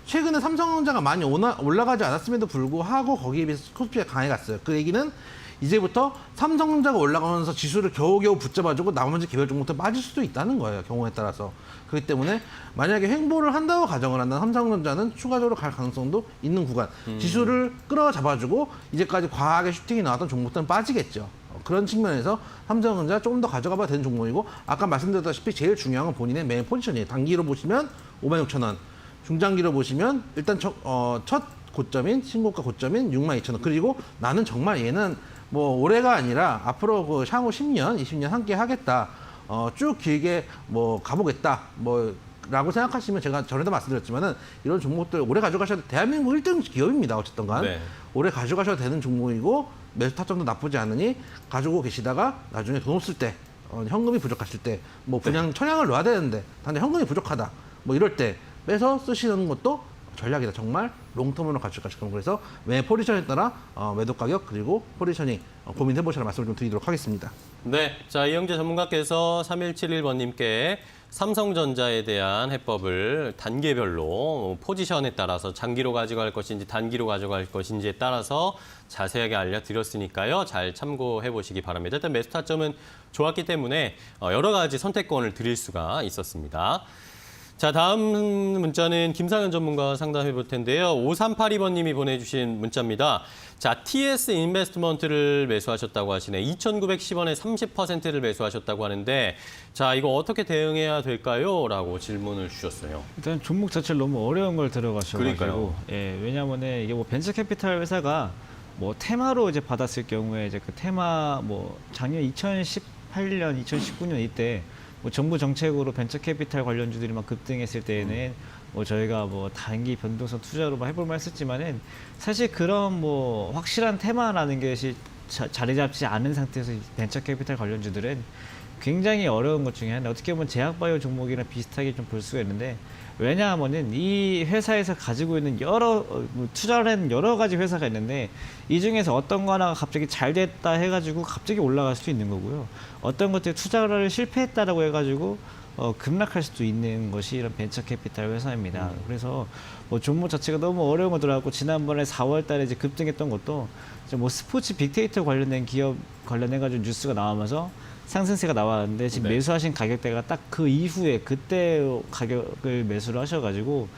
최근에 삼성전자가 많이 올라가지 않았음에도 불구하고 거기에 비해서 코스피가 강해 갔어요. 그 얘기는 이제부터 삼성전자가 올라가면서 지수를 겨우겨우 붙잡아주고 나머지 개별 종목도 빠질 수도 있다는 거예요. 경우에 따라서. 그렇기 때문에 만약에 횡보를 한다고 가정을 한다면 삼성전자는 추가적으로 갈 가능성도 있는 구간. 지수를 끌어잡아주고 이제까지 과하게 슈팅이 나왔던 종목들은 빠지겠죠. 그런 측면에서 삼성전자 조금 더 가져가봐야 되는 종목이고 아까 말씀드렸다시피 제일 중요한 건 본인의 매매 포지션이에요. 단기로 보시면 56,000원. 중장기로 보시면 일단 첫 고점인 신고가 고점인 62,000원. 그리고 나는 정말 얘는 뭐 올해가 아니라 앞으로 그 향후 10년, 20년 함께 하겠다. 쭉 길게 뭐 가보겠다. 뭐 라고 생각하시면 제가 전에도 말씀드렸지만은 이런 종목들 오래 가져가셔도 대한민국 1등 기업입니다. 어쨌든 간. 네. 오래 가져가셔도 되는 종목이고 매수 타점도 나쁘지 않으니 가지고 계시다가 나중에 돈 없을 때 현금이 부족하실 때 뭐 그냥 천양을 넣어야 되는데 단지 현금이 부족하다. 뭐 이럴 때 빼서 쓰시는 것도 전략이다. 정말 롱텀으로 가져가실 겁니다. 그래서 매 포지션에 따라 매도 가격 그리고 포지셔닝 고민해 보시라는 말씀을 좀 드리도록 하겠습니다. 네, 자 이영재 전문가께서 3171번님께 삼성전자에 대한 해법을 단계별로 포지션에 따라서 장기로 가져갈 것인지 단기로 가져갈 것인지에 따라서 자세하게 알려드렸으니까요. 잘 참고해 보시기 바랍니다. 일단 매수 타점은 좋았기 때문에 여러 가지 선택권을 드릴 수가 있었습니다. 자, 다음 문자는 김상현 전문가와 상담해 볼 텐데요. 5382번님이 보내주신 문자입니다. 자, TS 인베스트먼트를 매수하셨다고 하시네. 2,910원에 30%를 매수하셨다고 하는데 자, 이거 어떻게 대응해야 될까요? 라고 질문을 주셨어요. 일단 종목 자체를 너무 어려운 걸 들어가셔가지고 그러니까요. 예, 왜냐하면 이게 뭐 벤처 캐피탈 회사가 뭐 테마로 이제 받았을 경우에 이제 그 테마 뭐 작년 2018년, 2019년 이때 뭐 정부 정책으로 벤처 캐피탈 관련주들이 막 급등했을 때에는 뭐 저희가 뭐 단기 변동성 투자로 막 해볼 만 했었지만은 사실 그런 뭐 확실한 테마라는 것이 자리 잡지 않은 상태에서 벤처 캐피탈 관련주들은 굉장히 어려운 것 중에 하나. 어떻게 보면 제약바이오 종목이랑 비슷하게 좀 볼 수가 있는데 왜냐하면은 이 회사에서 가지고 있는 투자를 한 여러 가지 회사가 있는데 이 중에서 어떤 거 하나가 갑자기 잘 됐다 해가지고 갑자기 올라갈 수도 있는 거고요. 어떤 것들이 투자를 실패했다라고 해가지고 급락할 수도 있는 것이 이런 벤처 캐피탈 회사입니다. 그래서 뭐 종목 자체가 너무 어려운 거 들어가고 지난번에 4월달에 이제 급등했던 것도 이제 뭐 스포츠 빅데이터 관련된 기업 관련해가지고 뉴스가 나오면서 상승세가 나왔는데 지금 네. 매수하신 가격대가 딱 그 이후에 그때 가격을 매수를 하셔가지고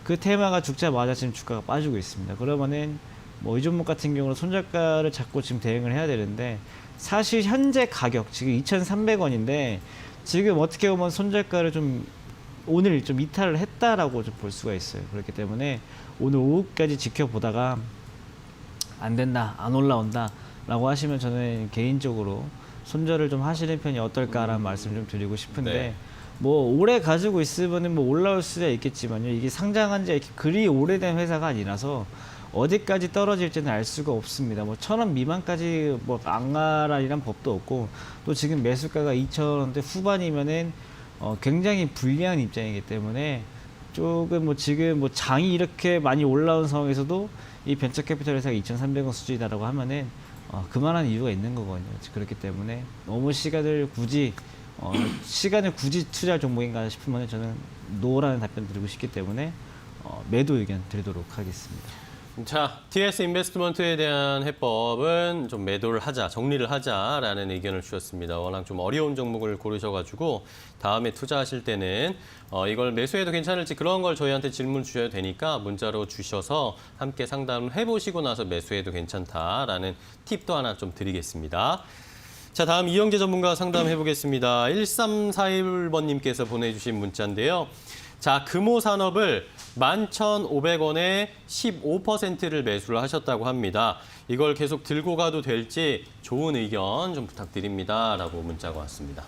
그 테마가 죽자마자 지금 주가가 빠지고 있습니다. 그러면은 뭐 이 종목 같은 경우는 손절가를 잡고 지금 대응을 해야 되는데 사실 현재 가격 지금 2,300원인데 지금 어떻게 보면 손절가를 좀 오늘 좀 이탈을 했다라고 좀 볼 수가 있어요. 그렇기 때문에 오늘 오후까지 지켜보다가 안 된다, 안 올라온다라고 하시면 저는 개인적으로 손절을 좀 하시는 편이 어떨까라는 말씀 좀 드리고 싶은데 네. 뭐 오래 가지고 있으면은 뭐 올라올 수야 있겠지만요. 이게 상장한 지 이렇게 그리 오래된 회사가 아니라서 어디까지 떨어질지는 알 수가 없습니다. 뭐 1,000원 미만까지 뭐 안 가라이란 법도 없고 또 지금 매수가가 2,000원대 후반이면은 굉장히 불리한 입장이기 때문에 조금 뭐 지금 뭐 장이 이렇게 많이 올라온 상황에서도 이 벤처 캐피탈 회사가 2,300원 수준이다라고 하면은 그만한 이유가 있는 거거든요. 그렇기 때문에 너무 시간을 굳이 투자할 종목인가 싶으면 저는 노라는 답변 드리고 싶기 때문에 매도 의견 드리도록 하겠습니다. 자, TS 인베스트먼트에 대한 해법은 좀 매도를 하자, 정리를 하자라는 의견을 주셨습니다. 워낙 좀 어려운 종목을 고르셔가지고 다음에 투자하실 때는 이걸 매수해도 괜찮을지 그런 걸 저희한테 질문 주셔야 되니까 문자로 주셔서 함께 상담을 해보시고 나서 매수해도 괜찮다라는 팁도 하나 좀 드리겠습니다. 자, 다음 이영재 전문가 상담해 보겠습니다. 1341번님께서 보내주신 문자인데요. 자, 금호산업을 11,500원에 15%를 매수를 하셨다고 합니다. 이걸 계속 들고 가도 될지 좋은 의견 좀 부탁드립니다. 라고 문자가 왔습니다.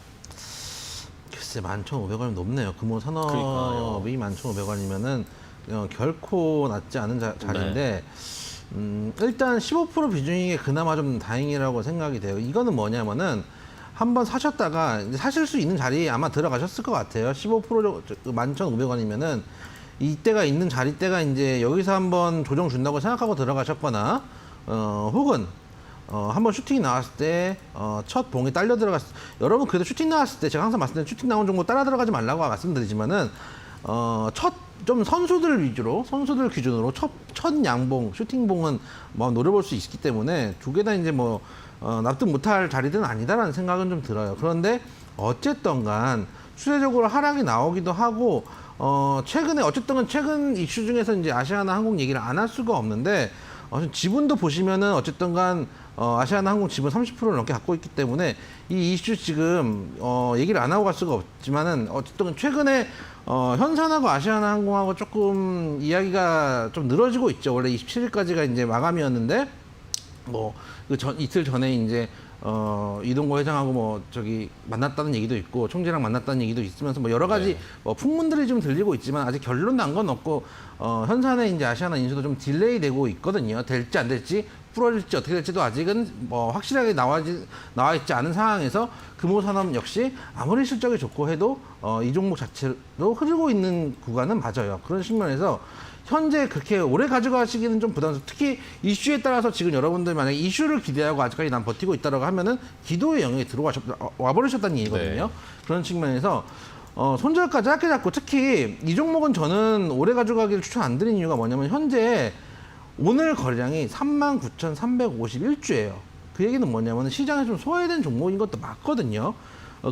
글쎄 11,500원이 높네요. 금호산업이 11,500원이면은 결코 낮지 않은 자리인데 일단 15% 비중인 게 그나마 좀 다행이라고 생각이 돼요. 이거는 뭐냐면은 한번 사셨다가 이제 사실 수 있는 자리에 아마 들어가셨을 것 같아요. 15% 11,500원이면은 이때가 있는 자리대가 이제 여기서 한번 조정 준다고 생각하고 들어가셨거나 혹은 한번 슈팅이 나왔을 때 첫 봉이 딸려 들어갔을 때 여러분 그래도 슈팅 나왔을 때 제가 항상 말씀드린 슈팅 나온 종목 따라 들어가지 말라고 말씀드리지만은 첫 좀 선수들 위주로 선수들 기준으로 첫 양봉 슈팅봉은 뭐 노려볼 수 있기 때문에 두 개 다 이제 뭐 납득 못할 자리들은 아니다라는 생각은 좀 들어요. 그런데 어쨌든 간 추세적으로 하락이 나오기도 하고 최근에 어쨌든 최근 이슈 중에서 이제 아시아나 항공 얘기를 안 할 수가 없는데 지분도 보시면은 어쨌든 간 아시아나 항공 지분 30%를 넘게 갖고 있기 때문에 이 이슈 지금 얘기를 안 하고 갈 수가 없지만은 어쨌든 최근에 현산하고 아시아나 항공하고 조금 이야기가 좀 늘어지고 있죠. 원래 27일까지가 이제 마감이었는데 뭐 이틀 전에 이제 이동고 회장하고 뭐 저기 만났다는 얘기도 있고 총재랑 만났다는 얘기도 있으면서 뭐 여러 가지 뭐 풍문들이 좀 들리고 있지만 아직 결론 난 건 없고 현산의 이제 아시아나 인수도 좀 딜레이 되고 있거든요. 될지 안 될지 풀어질지 어떻게 될지도 아직은 뭐 확실하게 나와 있지 않은 상황에서 금호산업 역시 아무리 실적이 좋고 해도 이 종목 자체로 흐르고 있는 구간은 맞아요. 그런 측면에서 현재 그렇게 오래 가져가시기는 좀 부담스러워. 특히 이슈에 따라서 지금 여러분들 만약에 이슈를 기대하고 아직까지 난 버티고 있다라고 하면은 기도의 영역에 와버리셨다는 얘기거든요. 네. 그런 측면에서 손절가 짧게 잡고 특히 이 종목은 저는 오래 가져가기를 추천 안 드리는 이유가 뭐냐면 현재 오늘 거래량이 39,351주예요. 그 얘기는 뭐냐면 시장에 좀 소외된 종목인 것도 맞거든요.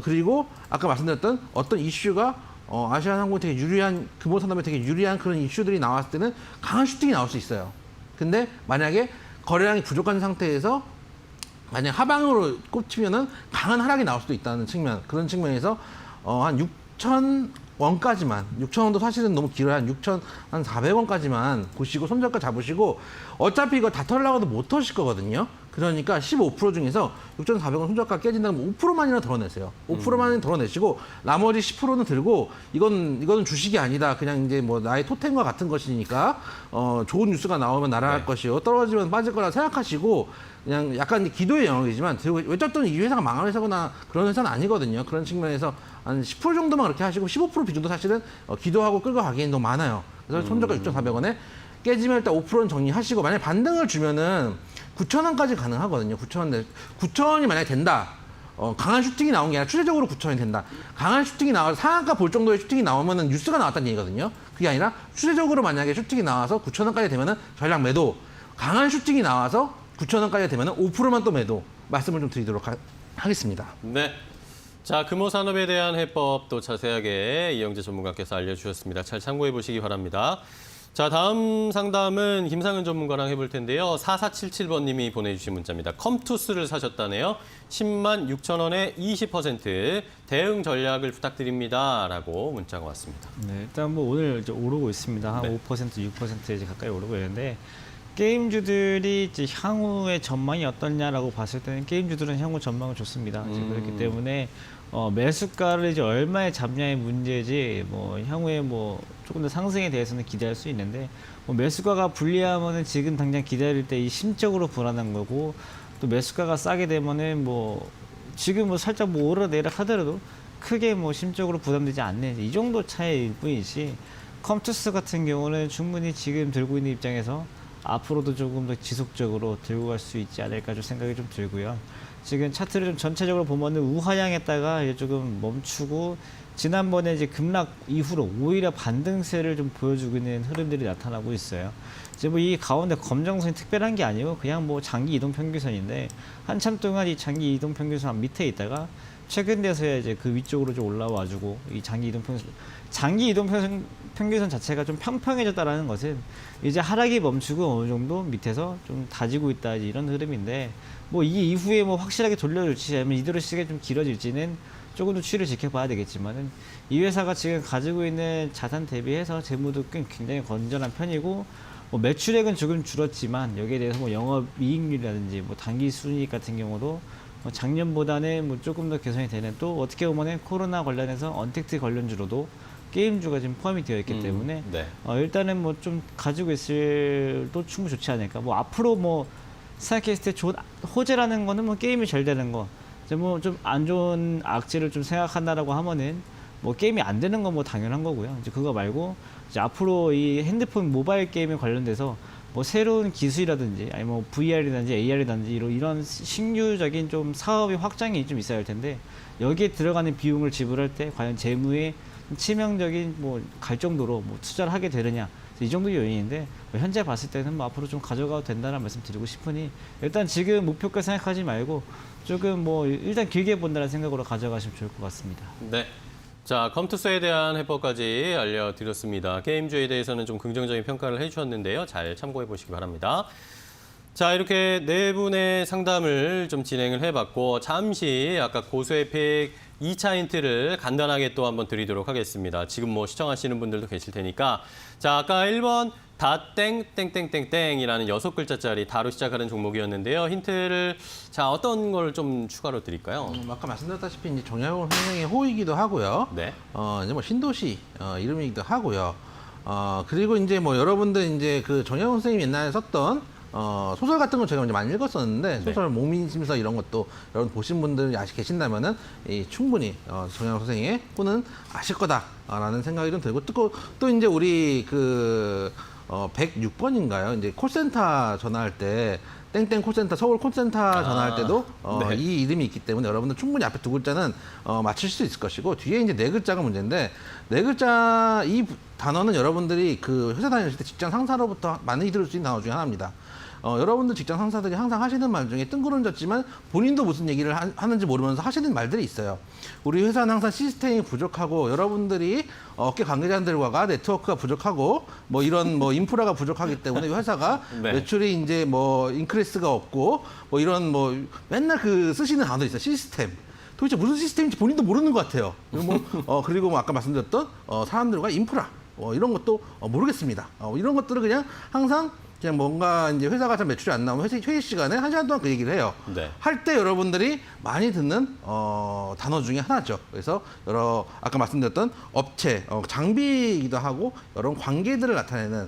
그리고 아까 말씀드렸던 어떤 이슈가 아시아나항공이 되게 유리한 금호산업에 되게 유리한 그런 이슈들이 나왔을 때는 강한 슈팅이 나올 수 있어요. 근데 만약에 거래량이 부족한 상태에서 만약 하방으로 꼽치면은 강한 하락이 나올 수도 있다는 측면, 그런 측면에서 한 6,000원까지만 6,000원도 사실은 너무 길어요. 한 6,400원까지만 보시고 손절가 잡으시고 어차피 이거 다 털려고도 못 터실 거거든요. 그러니까 15% 중에서 6,400원 손절가 깨진다면 5%만이나 덜어내세요. 5%만이나 덜어내시고 나머지 10%는 들고 이거는 주식이 아니다. 그냥 이제 뭐 나의 토템과 같은 것이니까 좋은 뉴스가 나오면 날아갈 것이요. 떨어지면 빠질 거라 생각하시고 그냥 약간 이제 기도의 영역이지만 어쨌든 이 회사가 망할 회사거나 그런 회사는 아니거든요. 그런 측면에서 한 10% 정도만 그렇게 하시고 15% 비중도 사실은 기도하고 끌고 가기엔 너무 많아요. 그래서 손절가 6,400원에 깨지면 일단 5%는 정리하시고 만약에 반등을 주면은 9,000원까지 가능하거든요. 9,000원이 만약에 된다. 강한 슈팅이 나온 게 아니라 추세적으로 9,000원이 된다. 강한 슈팅이 나와서 상한가 볼 정도의 슈팅이 나오면은 뉴스가 나왔다는 얘기거든요. 그게 아니라 추세적으로 만약에 슈팅이 나와서 9,000원까지 되면은 전략 매도. 강한 슈팅이 나와서 9,000원까지 되면은 5%만 또 매도. 말씀을 좀 드리도록 하겠습니다. 네. 자, 금호산업에 대한 해법도 자세하게 이영재 전문가께서 알려주셨습니다. 잘 참고해 보시기 바랍니다. 자, 다음 상담은 김상은 전문가랑 해볼 텐데요. 4477번님이 보내주신 문자입니다. 컴투스를 사셨다네요. 10만 6천 원에 20% 대응 전략을 부탁드립니다. 라고 문자가 왔습니다. 네, 일단 뭐 오늘 이제 오르고 있습니다. 한 5%, 6% 이제 가까이 오르고 있는데 게임주들이 이제 향후의 전망이 어떠냐라고 봤을 때는 게임주들은 향후 전망은 좋습니다. 이제 그렇기 때문에 매수가를 이제 얼마에 잡냐의 문제지 뭐 향후에 뭐 조금 더 상승에 대해서는 기대할 수 있는데 뭐 매수가가 불리하면은 지금 당장 기다릴 때 이 심적으로 불안한 거고 또 매수가가 싸게 되면은 뭐 지금 뭐 살짝 뭐 오르내락 하더라도 크게 뭐 심적으로 부담되지 않는 이 정도 차이일 뿐이지 컴투스 같은 경우는 충분히 지금 들고 있는 입장에서 앞으로도 조금 더 지속적으로 들고 갈 수 있지 않을까 좀 생각이 좀 들고요. 지금 차트를 좀 전체적으로 보면은 우하향했다가 이제 조금 멈추고 지난번에 이제 급락 이후로 오히려 반등세를 좀 보여주고 있는 흐름들이 나타나고 있어요. 이제 뭐 이 가운데 검정선이 특별한 게 아니고 그냥 뭐 장기 이동 평균선인데 한참 동안 이 장기 이동 평균선 밑에 있다가 최근 돼서야 이제 그 위쪽으로 좀 올라와주고 이 장기 이동 평균선 자체가 좀 평평해졌다라는 것은 이제 하락이 멈추고 어느 정도 밑에서 좀 다지고 있다 이런 흐름인데 뭐 이 이후에 뭐 확실하게 돌려줄지 아니면 이대로 시간이 좀 길어질지는 조금 더 추이를 지켜봐야 되겠지만은 이 회사가 지금 가지고 있는 자산 대비해서 재무도 굉장히 건전한 편이고 뭐 매출액은 조금 줄었지만 여기에 대해서 뭐 영업이익률이라든지 뭐 단기 순이익 같은 경우도 뭐 작년보다는 뭐 조금 더 개선이 되는 또 어떻게 보면은 코로나 관련해서 언택트 관련주로도 게임주가 지금 포함이 되어 있기 때문에 네. 일단은 뭐 좀 가지고 있을 또 충분히 좋지 않을까. 뭐 앞으로 뭐 생각했을 때 좋은 호재라는 거는 뭐 게임이 잘 되는 거. 이제 뭐 좀 안 좋은 악재를 좀 생각한다라고 하면은 뭐 게임이 안 되는 건 뭐 당연한 거고요. 이제 그거 말고 이제 앞으로 이 핸드폰 모바일 게임에 관련돼서 뭐 새로운 기술이라든지 아니 뭐 VR이라든지 AR이라든지 이런 신규적인 좀 사업의 확장이 좀 있어야 할 텐데 여기에 들어가는 비용을 지불할 때 과연 재무에 치명적인 뭐 갈 정도로 뭐 투자를 하게 되느냐 이 정도 요인인데 뭐 현재 봤을 때는 뭐 앞으로 좀 가져가도 된다는 말씀 드리고 싶으니 일단 지금 목표가 생각하지 말고 조금 뭐 일단 길게 본다는 생각으로 가져가시면 좋을 것 같습니다. 네. 자, 컴투스에 대한 해법까지 알려드렸습니다. 게임주에 대해서는 좀 긍정적인 평가를 해주셨는데요. 잘 참고해 보시기 바랍니다. 자, 이렇게 네 분의 상담을 좀 진행을 해봤고 잠시 아까 고수의 픽 2차 힌트를 간단하게 또 한번 드리도록 하겠습니다. 지금 뭐 시청하시는 분들도 계실 테니까. 자, 아까 1번 다땡 땡땡땡땡이라는 6글자짜리 다로 시작하는 종목이었는데요. 힌트를 자 어떤 걸 좀 추가로 드릴까요? 아까 말씀드렸다시피 이제 정약용 선생의 호이기도 하고요. 네. 이제 뭐 신도시 이름이기도 하고요. 그리고 이제 뭐 여러분들 이제 그 정약용 선생님이 옛날에 썼던 소설 같은 건 제가 이제 많이 읽었었는데 소설 목민심서 이런 것도 여러분 보신 분들이 계신다면은 충분히 정약용 선생의 호는 아실 거다라는 생각이 좀 들고 또 이제 우리 그 106번인가요? 이제 콜센터 전화할 때 땡땡 콜센터 서울 콜센터 전화할 때도 네. 이 이름이 있기 때문에 여러분들 충분히 앞에 두 글자는 맞출 수 있을 것이고 뒤에 이제 네 글자가 문제인데 네 글자 이 단어는 여러분들이 그 회사 다니실 때 직장 상사로부터 많이 들을 수 있는 단어 중에 하나입니다. 여러분들 직장 상사들이 항상 하시는 말 중에 뜬구름졌지만 본인도 무슨 얘기를 하는지 모르면서 하시는 말들이 있어요. 우리 회사는 항상 시스템이 부족하고 여러분들이 업계 관계자들과가 네트워크가 부족하고 뭐 이런 뭐 인프라가 부족하기 때문에 회사가 네. 매출이 이제 뭐 인크리스가 없고 뭐 이런 뭐 맨날 그 쓰시는 단어 있어요. 시스템. 도대체 무슨 시스템인지 본인도 모르는 것 같아요. 그리고 뭐 아까 말씀드렸던 사람들과 인프라 이런 것도 모르겠습니다. 이런 것들을 그냥 항상 그냥 뭔가 이제 회사가 잘 매출이 안 나오면 회의 시간에 1시간 동안 그 얘기를 해요. 네. 할 때 여러분들이 많이 듣는 단어 중에 하나죠. 그래서 아까 말씀드렸던 업체, 장비이기도 하고 여러 관계들을 나타내는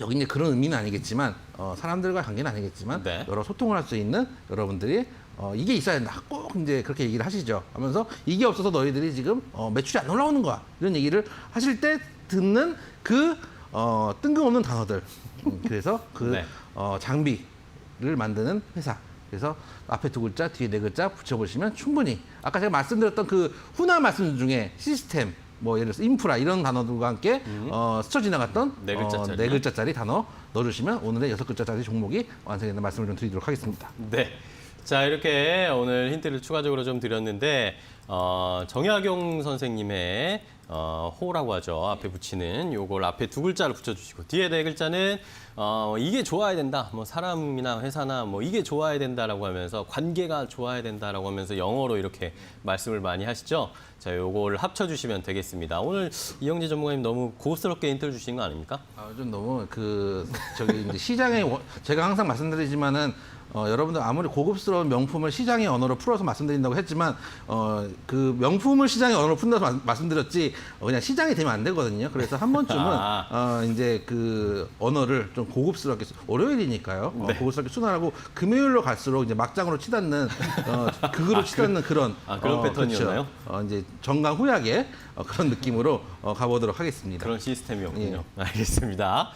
여기 이제 그런 의미는 아니겠지만 사람들과 관계는 아니겠지만 네. 여러 소통을 할 수 있는 여러분들이 이게 있어야 된다. 꼭 이제 그렇게 얘기를 하시죠. 하면서 이게 없어서 너희들이 지금 매출이 안 올라오는 거야. 이런 얘기를 하실 때 듣는 그 뜬금없는 단어들. 그래서 그 네. 장비를 만드는 회사. 그래서 앞에 두 글자, 뒤에 네 글자 붙여보시면 충분히 아까 제가 말씀드렸던 그 훈화 말씀 중에 시스템, 뭐 예를 들어서 인프라 이런 단어들과 함께 스쳐 지나갔던 네 글자짜리 단어 넣어주시면 오늘의 6글자짜리 종목이 완성된다는 말씀을 좀 드리도록 하겠습니다. 네. 자, 이렇게 오늘 힌트를 추가적으로 좀 드렸는데 정약용 선생님의 호라고 하죠. 앞에 붙이는 요걸 앞에 두 글자를 붙여주시고 뒤에 네 글자는 이게 좋아야 된다. 뭐 사람이나 회사나 뭐 이게 좋아야 된다라고 하면서 관계가 좋아야 된다라고 하면서 영어로 이렇게 말씀을 많이 하시죠. 자, 요걸 합쳐주시면 되겠습니다. 오늘 이영재 전문가님 너무 고급스럽게 힌트를 주신 거 아닙니까? 좀 너무 이제 시장에 제가 항상 말씀드리지만은 여러분들 아무리 고급스러운 명품을 시장의 언어로 풀어서 말씀드린다고 했지만 그 명품을 시장의 언어로 푼다고 말씀드렸지 그냥 시장이 되면 안 되거든요. 그래서 한 번쯤은 이제 그 언어를 좀 고급스럽게 월요일이니까요. 네. 고급스럽게 순환하고 금요일로 갈수록 이제 막장으로 치닫는 극으로 치닫는 그런 패턴이었나요? 그렇죠. 이제 정강후약의 그런 느낌으로 가보도록 하겠습니다. 그런 시스템이었군요. 예. 알겠습니다.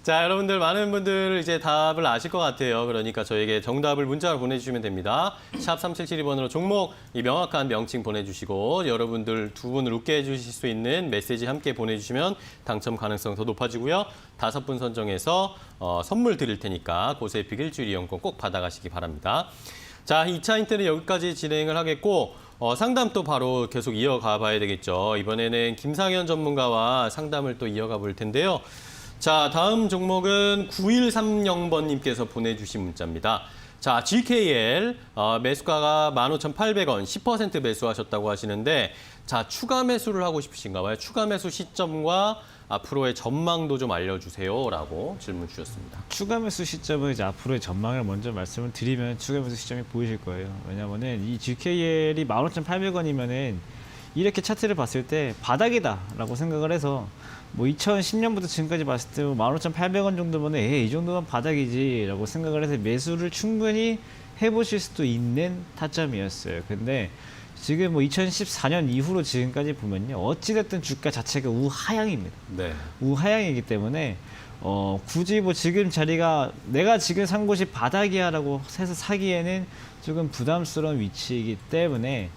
자, 여러분들 많은 분들 이제 답을 아실 것 같아요. 그러니까 저에게 정답을 문자로 보내주시면 됩니다. 샵 3772번으로 종목 이 명확한 명칭 보내주시고 여러분들 두 분을 웃게 해주실 수 있는 메시지 함께 보내주시면 당첨 가능성 더 높아지고요. 5분 선정해서 선물 드릴 테니까 고수의 픽 일주일 이용권 꼭 받아가시기 바랍니다. 자, 2차 힌트는 여기까지 진행을 하겠고 상담 또 바로 계속 이어가 봐야 되겠죠. 이번에는 김상현 전문가와 상담을 또 이어가 볼 텐데요. 자, 다음 종목은 9130번님께서 보내주신 문자입니다. 자, GKL 매수가가 15,800원, 10% 매수하셨다고 하시는데 자, 추가 매수를 하고 싶으신가 봐요. 추가 매수 시점과 앞으로의 전망도 좀 알려주세요라고 질문 주셨습니다. 추가 매수 시점은 이제 앞으로의 전망을 먼저 말씀을 드리면 추가 매수 시점이 보이실 거예요. 왜냐하면은 이 GKL이 15,800원이면은 이렇게 차트를 봤을 때 바닥이다라고 생각을 해서 뭐 2010년부터 지금까지 봤을 때 15,800원 정도면 이 정도면 바닥이지라고 생각을 해서 매수를 충분히 해보실 수도 있는 타점이었어요. 근데 지금 뭐 2014년 이후로 지금까지 보면요, 어찌됐든 주가 자체가 우하향입니다. 네. 우하향이기 때문에 굳이 뭐 지금 자리가 내가 지금 산 곳이 바닥이야라고 해서 사기에는 조금 부담스러운 위치이기 때문에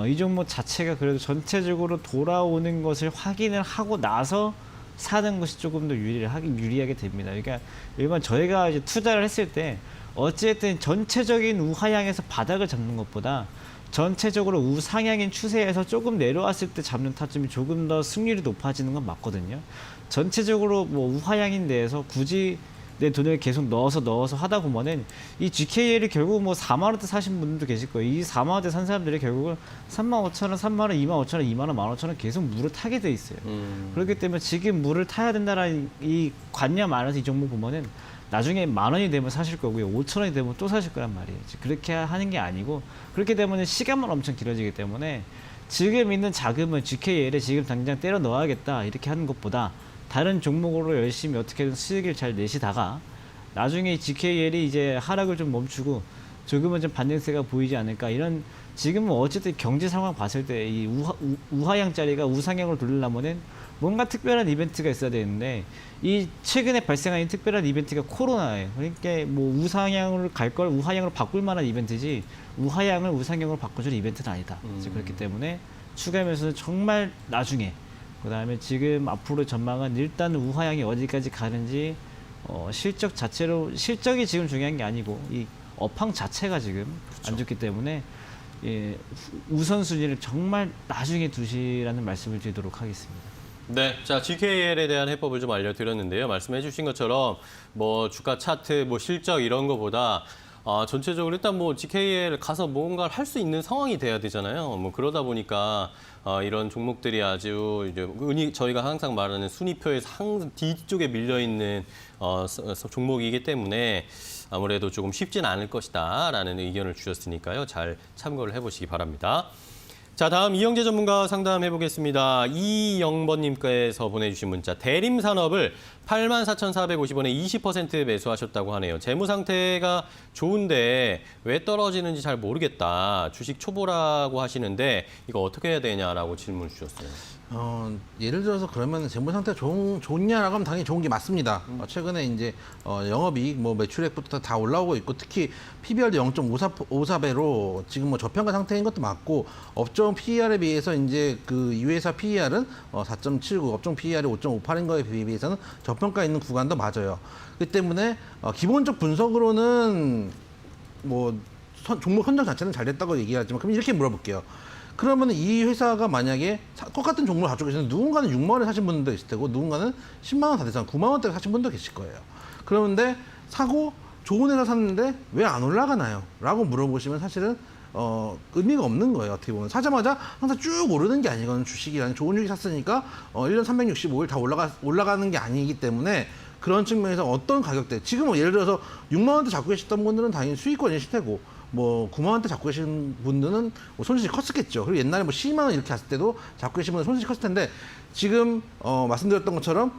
이 종목 자체가 그래도 전체적으로 돌아오는 것을 확인을 하고 나서 사는 것이 조금 더 유리하게 됩니다. 그러니까 일반 저희가 이제 투자를 했을 때 어찌됐든 전체적인 우하향에서 바닥을 잡는 것보다 전체적으로 우상향인 추세에서 조금 내려왔을 때 잡는 타점이 조금 더 승률이 높아지는 건 맞거든요. 전체적으로 뭐 우하향인 데에서 굳이 내 돈을 계속 넣어서 하다 보면은 이 GKL이 결국 뭐 4만 원대 사신 분들도 계실 거예요. 이 4만 원대 산 사람들이 결국은 3만 5천 원, 3만 원, 2만 5천 원, 2만 원, 1만 5천 원 계속 물을 타게 돼 있어요. 그렇기 때문에 지금 물을 타야 된다는 이 관념 안에서 이 종목 보면은 나중에 10,000 원이 되면 사실 거고요. 5천 원이 되면 또 사실 거란 말이에요. 그렇게 하는 게 아니고 그렇게 되면 시간만 엄청 길어지기 때문에 지금 있는 자금을 GKL에 지금 당장 때려 넣어야겠다 이렇게 하는 것보다 다른 종목으로 열심히 어떻게든 수익을 잘 내시다가 나중에 GKL이 이제 하락을 좀 멈추고 조금은 좀 반등세가 보이지 않을까 이런 지금은 어쨌든 경제 상황 봤을 때 이 우하향짜리가 우상향으로 돌리려면은 뭔가 특별한 이벤트가 있어야 되는데 이 최근에 발생한 이 특별한 이벤트가 코로나예요. 그러니까 뭐 우상향으로 갈 걸 우하향으로 바꿀 만한 이벤트지 우하향을 우상향으로 바꿔줄 이벤트는 아니다. 그렇기 때문에 추가 매수는 정말 나중에 그다음에 지금 앞으로 전망은 일단 우하향이 어디까지 가는지 실적 자체로 실적이 지금 중요한 게 아니고 이 업황 자체가 지금 안 좋기 때문에 예, 우선순위를 정말 나중에 두시라는 말씀을 드리도록 하겠습니다. 네, 자 GKL에 대한 해법을 좀 알려드렸는데요. 말씀해주신 것처럼 뭐 주가 차트, 뭐 실적 이런 거보다 전체적으로 일단 뭐 GKL 가서 뭔가를 할 수 있는 상황이 돼야 되잖아요. 뭐 그러다 보니까 이런 종목들이 아주 이제 저희가 항상 말하는 순위표에서 항상 뒤쪽에 밀려 있는 종목이기 때문에 아무래도 조금 쉽진 않을 것이다라는 의견을 주셨으니까요. 잘 참고를 해보시기 바랍니다. 자, 다음 이영재 전문가 상담해 보겠습니다. 이영번님께서 보내주신 문자. 대림산업을 84,450원에 20% 매수하셨다고 하네요. 재무 상태가 좋은데 왜 떨어지는지 잘 모르겠다. 주식 초보라고 하시는데 이거 어떻게 해야 되냐라고 질문 주셨어요. 예를 들어서 그러면 재무 상태가 좋냐라고 하면 당연히 좋은 게 맞습니다. 최근에 이제 영업이익, 뭐 매출액부터 다 올라오고 있고 특히 PBR도 0.54배로 지금 뭐 저평가 상태인 것도 맞고 업종 PER에 비해서 이제 그 이 회사 PER은 4.79, 업종 PER이 5.58인 거에 비해서는 저평가 있는 구간도 맞아요. 그렇기 때문에 기본적 분석으로는 뭐 종목 선정 자체는 잘 됐다고 얘기하지만 그럼 이렇게 물어볼게요. 그러면 이 회사가 만약에 똑같은 종목을 가지고 계시는데 누군가는 6만 원에 사신 분도 있을 테고 누군가는 10만 원 다 돼서 9만 원대에 사신 분도 계실 거예요. 그런데 사고 좋은 회사 샀는데 왜 안 올라가나요? 라고 물어보시면 사실은 의미가 없는 거예요. 어떻게 보면 사자마자 항상 쭉 오르는 게 아니거든요. 주식이라는 좋은 주식 샀으니까 1년 365일 다 올라가는 게 아니기 때문에 그런 측면에서 어떤 가격대 지금 뭐 예를 들어서 6만 원대 잡고 계셨던 분들은 당연히 수익권이실 테고 뭐 9만 원대 잡고 계신 분들은 뭐 손실이 컸었겠죠. 그리고 옛날에 뭐 12만 원 이렇게 갔을 때도 잡고 계신 분은 손실이 컸을 텐데 지금 말씀드렸던 것처럼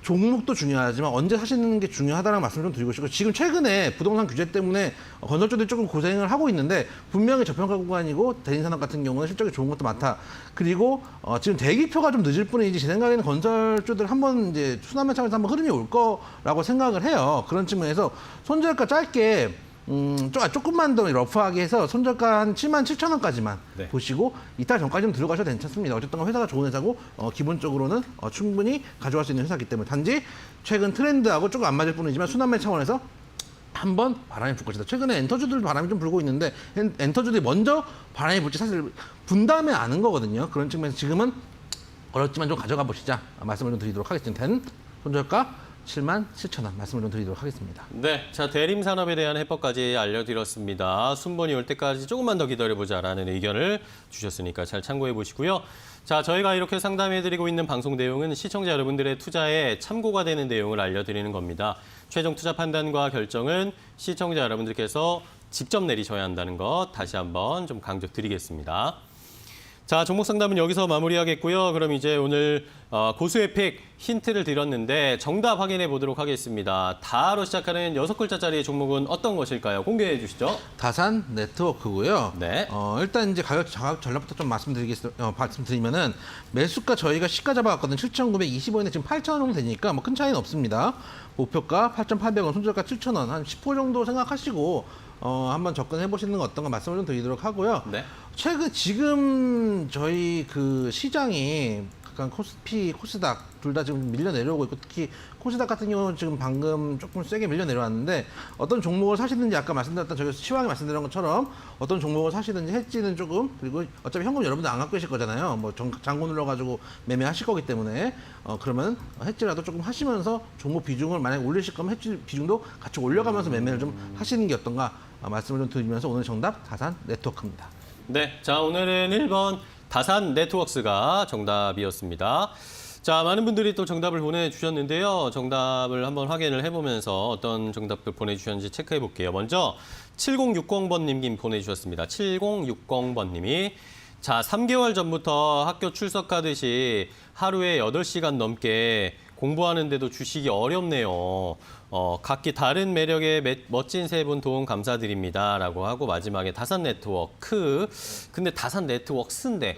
종목도 중요하지만 언제 사시는 게 중요하다는 말씀을 좀 드리고 싶고 지금 최근에 부동산 규제 때문에 건설주들이 조금 고생을 하고 있는데 분명히 저평가 구간이고 대인산업 같은 경우는 실적이 좋은 것도 많다. 그리고 지금 대기표가 좀 늦을 뿐이지 제 생각에는 건설주들 한번 이제 순환매 차원에서 한번 흐름이 올 거라고 생각을 해요. 그런 측면에서 손절가 짧게 조금만 더 러프하게 해서 손절가 한 77,000원까지만 네. 보시고 이달 전까지는 들어가셔도 괜찮습니다. 어쨌든 회사가 좋은 회사고 기본적으로는 충분히 가져갈 수 있는 회사이기 때문에 단지 최근 트렌드하고 조금 안 맞을 뿐이지만 순환매 차원에서 한번 바람이 불 것이다. 최근에 엔터주들도 바람이 좀 불고 있는데 엔터주들이 먼저 바람이 불지 사실 분 다음에 아는 거거든요. 그런 측면에서 지금은 어렵지만 좀 가져가 보시자 말씀을 좀 드리도록 하겠습니다. 손절가 77,000원 말씀을 좀 드리도록 하겠습니다. 네, 자 대림산업에 대한 해법까지 알려드렸습니다. 순번이 올 때까지 조금만 더 기다려보자라는 의견을 주셨으니까 잘 참고해 보시고요. 자, 저희가 이렇게 상담해드리고 있는 방송 내용은 시청자 여러분들의 투자에 참고가 되는 내용을 알려드리는 겁니다. 최종 투자 판단과 결정은 시청자 여러분들께서 직접 내리셔야 한다는 것 다시 한번 좀 강조드리겠습니다. 자, 종목 상담은 여기서 마무리하겠고요. 그럼 이제 오늘 고수의 픽 힌트를 드렸는데 정답 확인해 보도록 하겠습니다. 다로 시작하는 6글자짜리 종목은 어떤 것일까요? 공개해 주시죠. 다산 네트워크고요. 네. 일단 이제 가격 전략부터 좀 말씀드리면은 매수가 저희가 시가 잡아왔거든요. 7,920원에 지금 8,000원 정도 되니까 뭐 큰 차이는 없습니다. 목표가 8,800원, 손절가 7,000원, 한 10% 정도 생각하시고 한번 접근해 보시는 건 어떤가 말씀을 좀 드리도록 하고요. 네. 지금 저희 그 시장이 약간 코스피, 코스닥 둘 다 지금 밀려 내려오고 있고 특히 코스닥 같은 경우는 지금 방금 조금 세게 밀려 내려왔는데 어떤 종목을 사시든지 아까 말씀드렸던 저기 시황에 말씀드린 것처럼 어떤 종목을 사시든지 해지는 조금 그리고 어차피 현금 여러분들 안 갖고 계실 거잖아요. 뭐 장고 눌러가지고 매매하실 거기 때문에 그러면 해지라도 조금 하시면서 종목 비중을 만약에 올리실 거면 해지 비중도 같이 올려가면서 매매를 좀 하시는 게 어떤가 말씀을 좀 드리면서 오늘 정답 다산 네트워크입니다. 네, 자 오늘은 1번 다산 네트워크스가 정답이었습니다. 자, 많은 분들이 또 정답을 보내주셨는데요. 정답을 한번 확인을 해보면서 어떤 정답들 보내주셨는지 체크해 볼게요. 먼저 7060번님 보내주셨습니다. 7060번님이 자, 3개월 전부터 학교 출석하듯이 하루에 8시간 넘게 공부하는데도 주식이 어렵네요. 각기 다른 매력의 멋진 세 분 도움 감사드립니다. 라고 하고 마지막에 다산 네트워크. 근데 다산 네트워크스인데.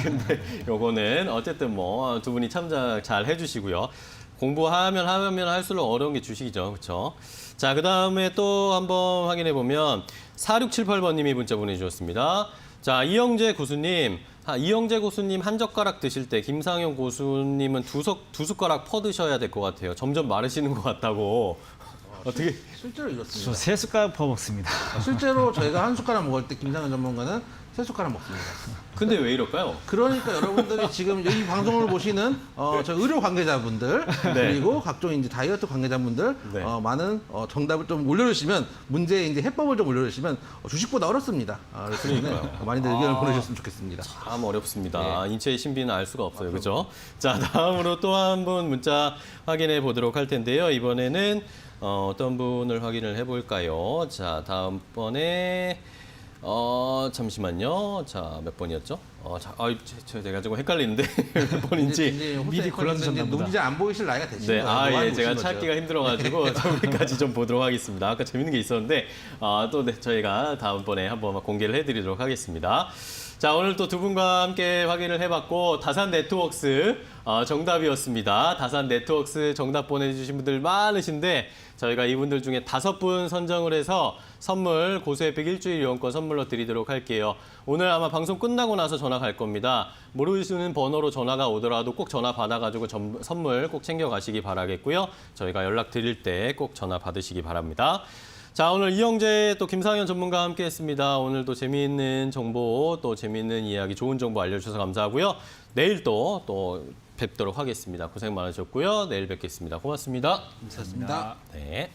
근데 요거는 어쨌든 뭐 두 분이 참 잘 해주시고요. 공부하면 할수록 어려운 게 주식이죠. 그렇죠? 자, 그다음에 또 한번 확인해 보면 4678번님이 문자 보내주셨습니다. 자, 이영재 고수님 한 젓가락 드실 때 김상현 고수님은 두 숟가락 퍼 드셔야 될 것 같아요. 점점 마르시는 것 같다고. 어떻게? 실제로 이렇습니다. 저 3숟가락 퍼먹습니다. 실제로 저희가 한 숟가락 먹을 때 김상현 전문가는 3숟가락 먹습니다. 근데 왜 이럴까요? 그러니까 여러분들이 지금 이 방송을 보시는 저 의료 관계자분들 네. 그리고 각종 이제 다이어트 관계자분들 네. 많은 정답을 좀 올려주시면 문제의 이제 해법을 좀 올려주시면 주식보다 어렵습니다. 그러니까 많이들 의견을 보내주셨으면 좋겠습니다. 참 어렵습니다. 인체의 신비는 알 수가 없어요. 그죠? 자, 다음으로 또 한 분 문자 확인해 보도록 할 텐데요. 이번에는 어떤 분을 확인을 해볼까요? 자, 다음번에 잠시만요. 자, 몇 번이었죠? 제가 조금 헷갈리는데 몇 번인지. 미리 골라주셨나 보다. 눈이 안 보이실 나이가 되신 네, 거예요. 예, 제가 찾기가 힘들어가지고 저기까지 좀 보도록 하겠습니다. 아까 재밌는 게 있었는데 또 네, 저희가 다음번에 한번 공개를 해드리도록 하겠습니다. 자, 오늘 또 두 분과 함께 확인을 해봤고 다산 네트워크스 정답이었습니다. 다산 네트워크스 정답 보내주신 분들 많으신데 저희가 이분들 중에 5분 선정을 해서 선물 고수에픽 일주일 이용권 선물로 드리도록 할게요. 오늘 아마 방송 끝나고 나서 전화 갈 겁니다. 모르시는 번호로 전화가 오더라도 꼭 전화 받아가지고 선물 꼭 챙겨가시기 바라겠고요. 저희가 연락 드릴 때 꼭 전화 받으시기 바랍니다. 자, 오늘 이영재 또 김상현 전문가와 함께했습니다. 오늘도 재미있는 정보 또 재미있는 이야기 좋은 정보 알려주셔서 감사하고요. 내일 또 뵙도록 하겠습니다. 고생 많으셨고요. 내일 뵙겠습니다. 고맙습니다. 감사합니다. 네.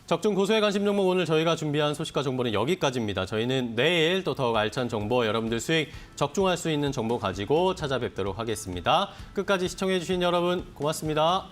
적중 고수의 관심 종목 오늘 저희가 준비한 소식과 정보는 여기까지입니다. 저희는 내일 또 더욱 알찬 정보, 여러분들 수익 적중할 수 있는 정보 가지고 찾아뵙도록 하겠습니다. 끝까지 시청해주신 여러분 고맙습니다.